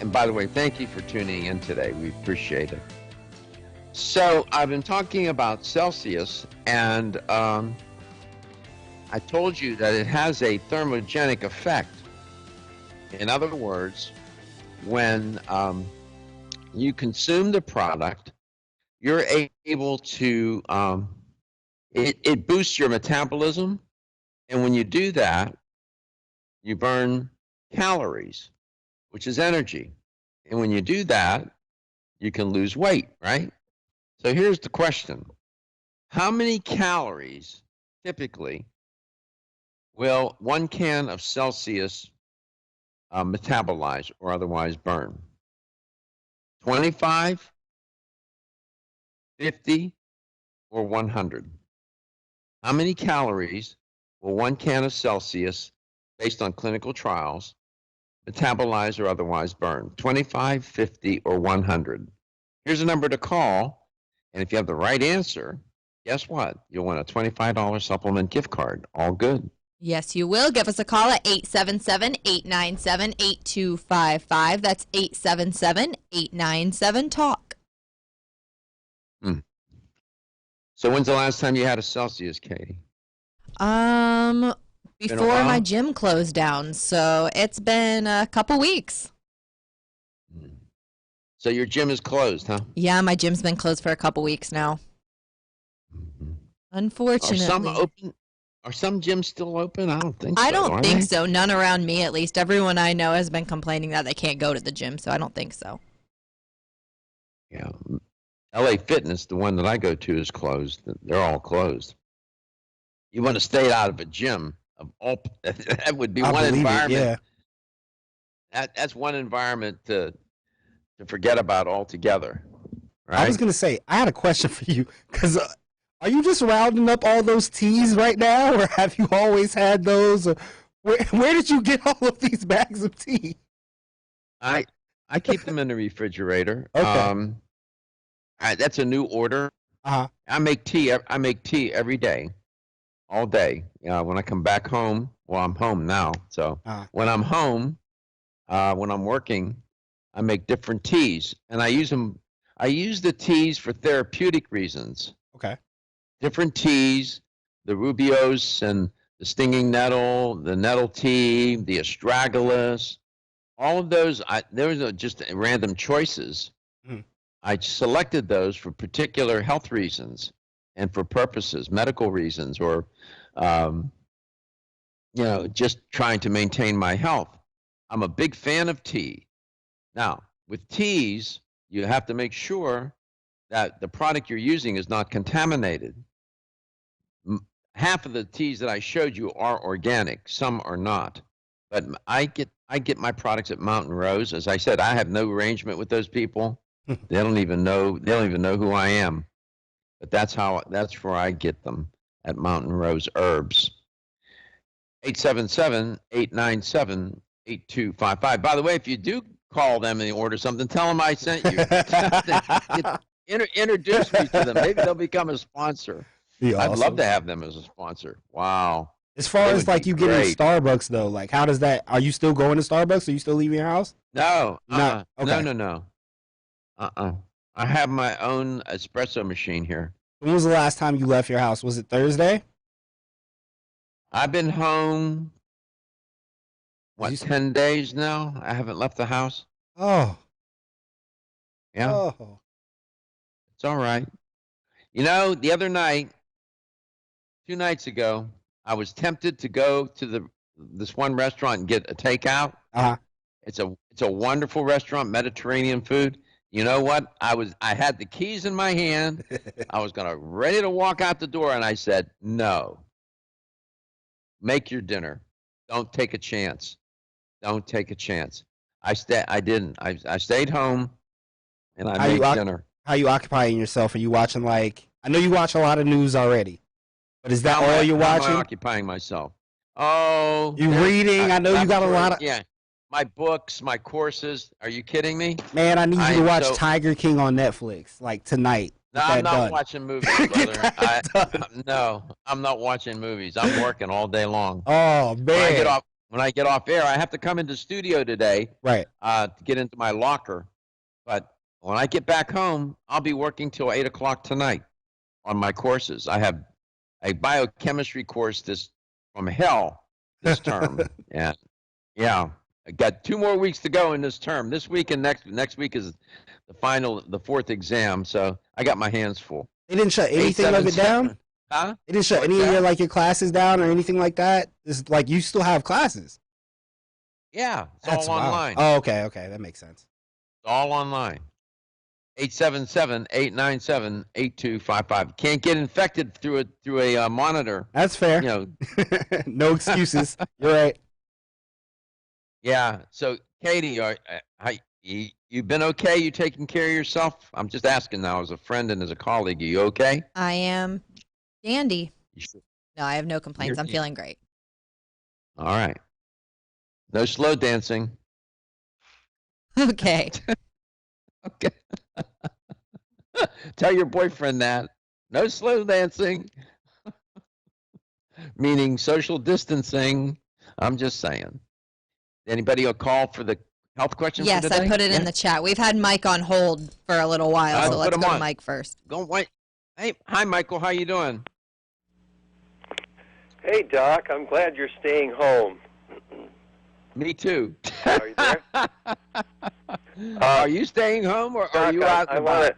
And by the way, thank you for tuning in today. We appreciate it. So I've been talking about Celsius, and I told you that it has a thermogenic effect. In other words, when you consume the product, you're able to, it boosts your metabolism. And when you do that, you burn calories, which is energy. And when you do that, you can lose weight, right? So here's the question. How many calories typically will 1 can of Celsius metabolize or otherwise burn? 25, 50, or 100? How many calories will 1 can of Celsius, based on clinical trials, metabolize or otherwise burn? 25, 50, or 100? Here's a number to call, and if you have the right answer, guess what? You'll win a $25 supplement gift card. All good. Yes, you will. Give us a call at 877-897-8255. That's 877-897-TALK. So when's the last time you had a Celsius, Katie? Before my gym closed down, so it's been a couple weeks. So your gym is closed, huh? Yeah, my gym's been closed for a couple weeks now. Unfortunately. Are some gyms still open? I don't think so. I don't think so. None around me, at least. Everyone I know has been complaining that they can't go to the gym, so I don't think so. Yeah. LA Fitness, the one that I go to, is closed. They're all closed. You want to stay out of a gym. Of all, that would be I one believe it, environment. yeah. That's one environment to forget about altogether. Right? I was gonna say I had a question for you because are you just rounding up all those teas right now, or have you always had those? Or where did you get all of these bags of tea? I keep them in the refrigerator. Okay. That's a new order. Uh-huh. I make tea every day, all day. When I come back home, well, I'm home now. So when I'm home, when I'm working, I make different teas, and I use them. I use the teas for therapeutic reasons. Okay. Different teas, the rubios and the stinging nettle, the nettle tea, the astragalus, all of those. Those are just random choices. Mhm. I selected those for particular health reasons and for purposes, medical reasons, or just trying to maintain my health. I'm a big fan of tea. Now, with teas, you have to make sure that the product you're using is not contaminated. Half of the teas that I showed you are organic, some are not. But I get my products at Mountain Rose. As I said, I have no arrangement with those people. They don't even know who I am. But that's where I get them, at Mountain Rose Herbs. 877-897-8255. By the way, if you do call them and order something, tell them I sent you. Introduce me to them. Maybe they'll become a sponsor. Be I'd awesome. love to have them as a sponsor. Wow. As far They as would like be you getting great. Starbucks though, like how does that? Are you still going to Starbucks? Are you still leaving your house? No. No. Okay. No. I have my own espresso machine here. When was the last time you left your house? Was it Thursday? I've been home, 10 days now? I haven't left the house. Oh. Yeah. Oh. It's all right. The other night, 2 nights ago, I was tempted to go to this one restaurant and get a takeout. Uh-huh. It's a wonderful restaurant, Mediterranean food. You know what? I had the keys in my hand. I was ready to walk out the door, and I said, "No. Make your dinner. Don't take a chance. Don't take a chance." I didn't. I stayed home, and I made dinner. How you occupying yourself? Are you watching I know you watch a lot of news already, but is that all you're watching? How am I occupying myself? Oh, You reading? I know you got a lot of. Yeah, my books, my courses. Are you kidding me? Man, I need you to watch Tiger King on Netflix tonight. No, I'm not watching movies, brother. No, I'm not watching movies. I'm working all day long. Oh man! When I get off air, I have to come into studio today. Right. To get into my locker, but when I get back home, I'll be working till 8 o'clock tonight on my courses. I have a biochemistry course from hell this term. Yeah. I got 2 more weeks to go in this term. This week and next week is the 4th exam. So I got my hands full. They didn't shut anything of it down? Huh? They didn't shut any of your classes down or anything like that? It's you still have classes. Yeah. It's That's all wild. online. Oh, okay. That makes sense. It's all online. 877-897-8255. Can't get infected through a monitor. That's fair. No excuses. You're right. Yeah. So, Katie, you been okay? You taking care of yourself? I'm just asking now as a friend and as a colleague. Are you okay? I am dandy. You sure? No, I have no complaints. I'm You're- feeling great. All right. No slow dancing. Okay. Okay. Tell your boyfriend that. No slow dancing. Meaning social distancing. I'm just saying. Anybody a call for the health question Yes, for today? I put it in the chat. We've had Mike on hold for a little while, so Put let's him go to on. Mike first. Go wait. Hey, hi Michael, how you doing? Hey, Doc, I'm glad you're staying home. Me too. Are you there? Are you staying home or are Doc, you out? I want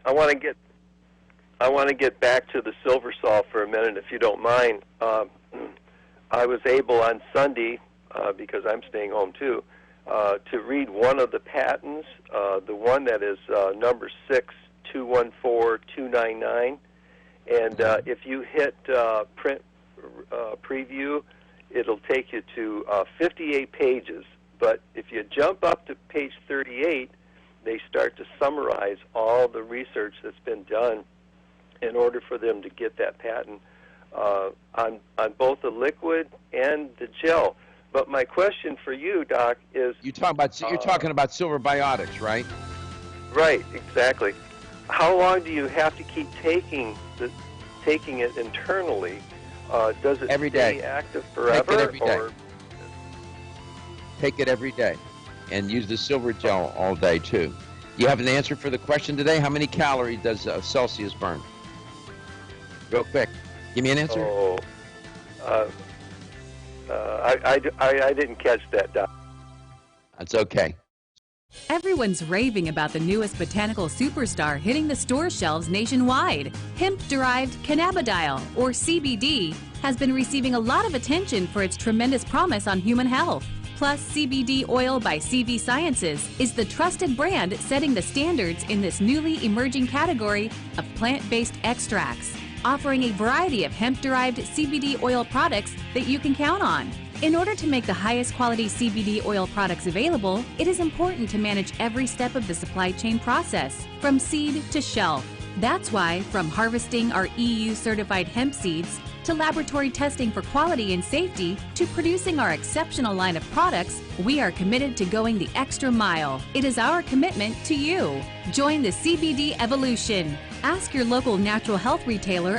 to get back to the silver salt for a minute, if you don't mind. I was able on Sunday, because I'm staying home too, to read one of the patents, the one that is number 6214299, and if you hit print preview, it'll take you to 58 pages. But if you jump up to page 38, they start to summarize all the research that's been done in order for them to get that patent on both the liquid and the gel. But my question for you, Doc, is you're talking about Silver Biotics, right? Right, exactly. How long do you have to keep taking it internally? Does it every stay day. active forever? Take it every day. Or? Take it every day, and use the silver gel all day too. You have an answer for the question today? How many calories does Celsius burn? Real quick, give me an answer. Oh, I didn't catch that, Doc. That's okay. Everyone's raving about the newest botanical superstar hitting the store shelves nationwide. Hemp-derived cannabidiol, or CBD, has been receiving a lot of attention for its tremendous promise on human health. Plus, CBD Oil by CV Sciences is the trusted brand setting the standards in this newly emerging category of plant-based extracts, offering a variety of hemp-derived CBD oil products that you can count on. In order to make the highest quality CBD oil products available, it is important to manage every step of the supply chain process, from seed to shelf. That's why, from harvesting our EU-certified hemp seeds, to laboratory testing for quality and safety, to producing our exceptional line of products, we are committed to going the extra mile. It is our commitment to you. Join the CBD evolution. Ask your local natural health retailer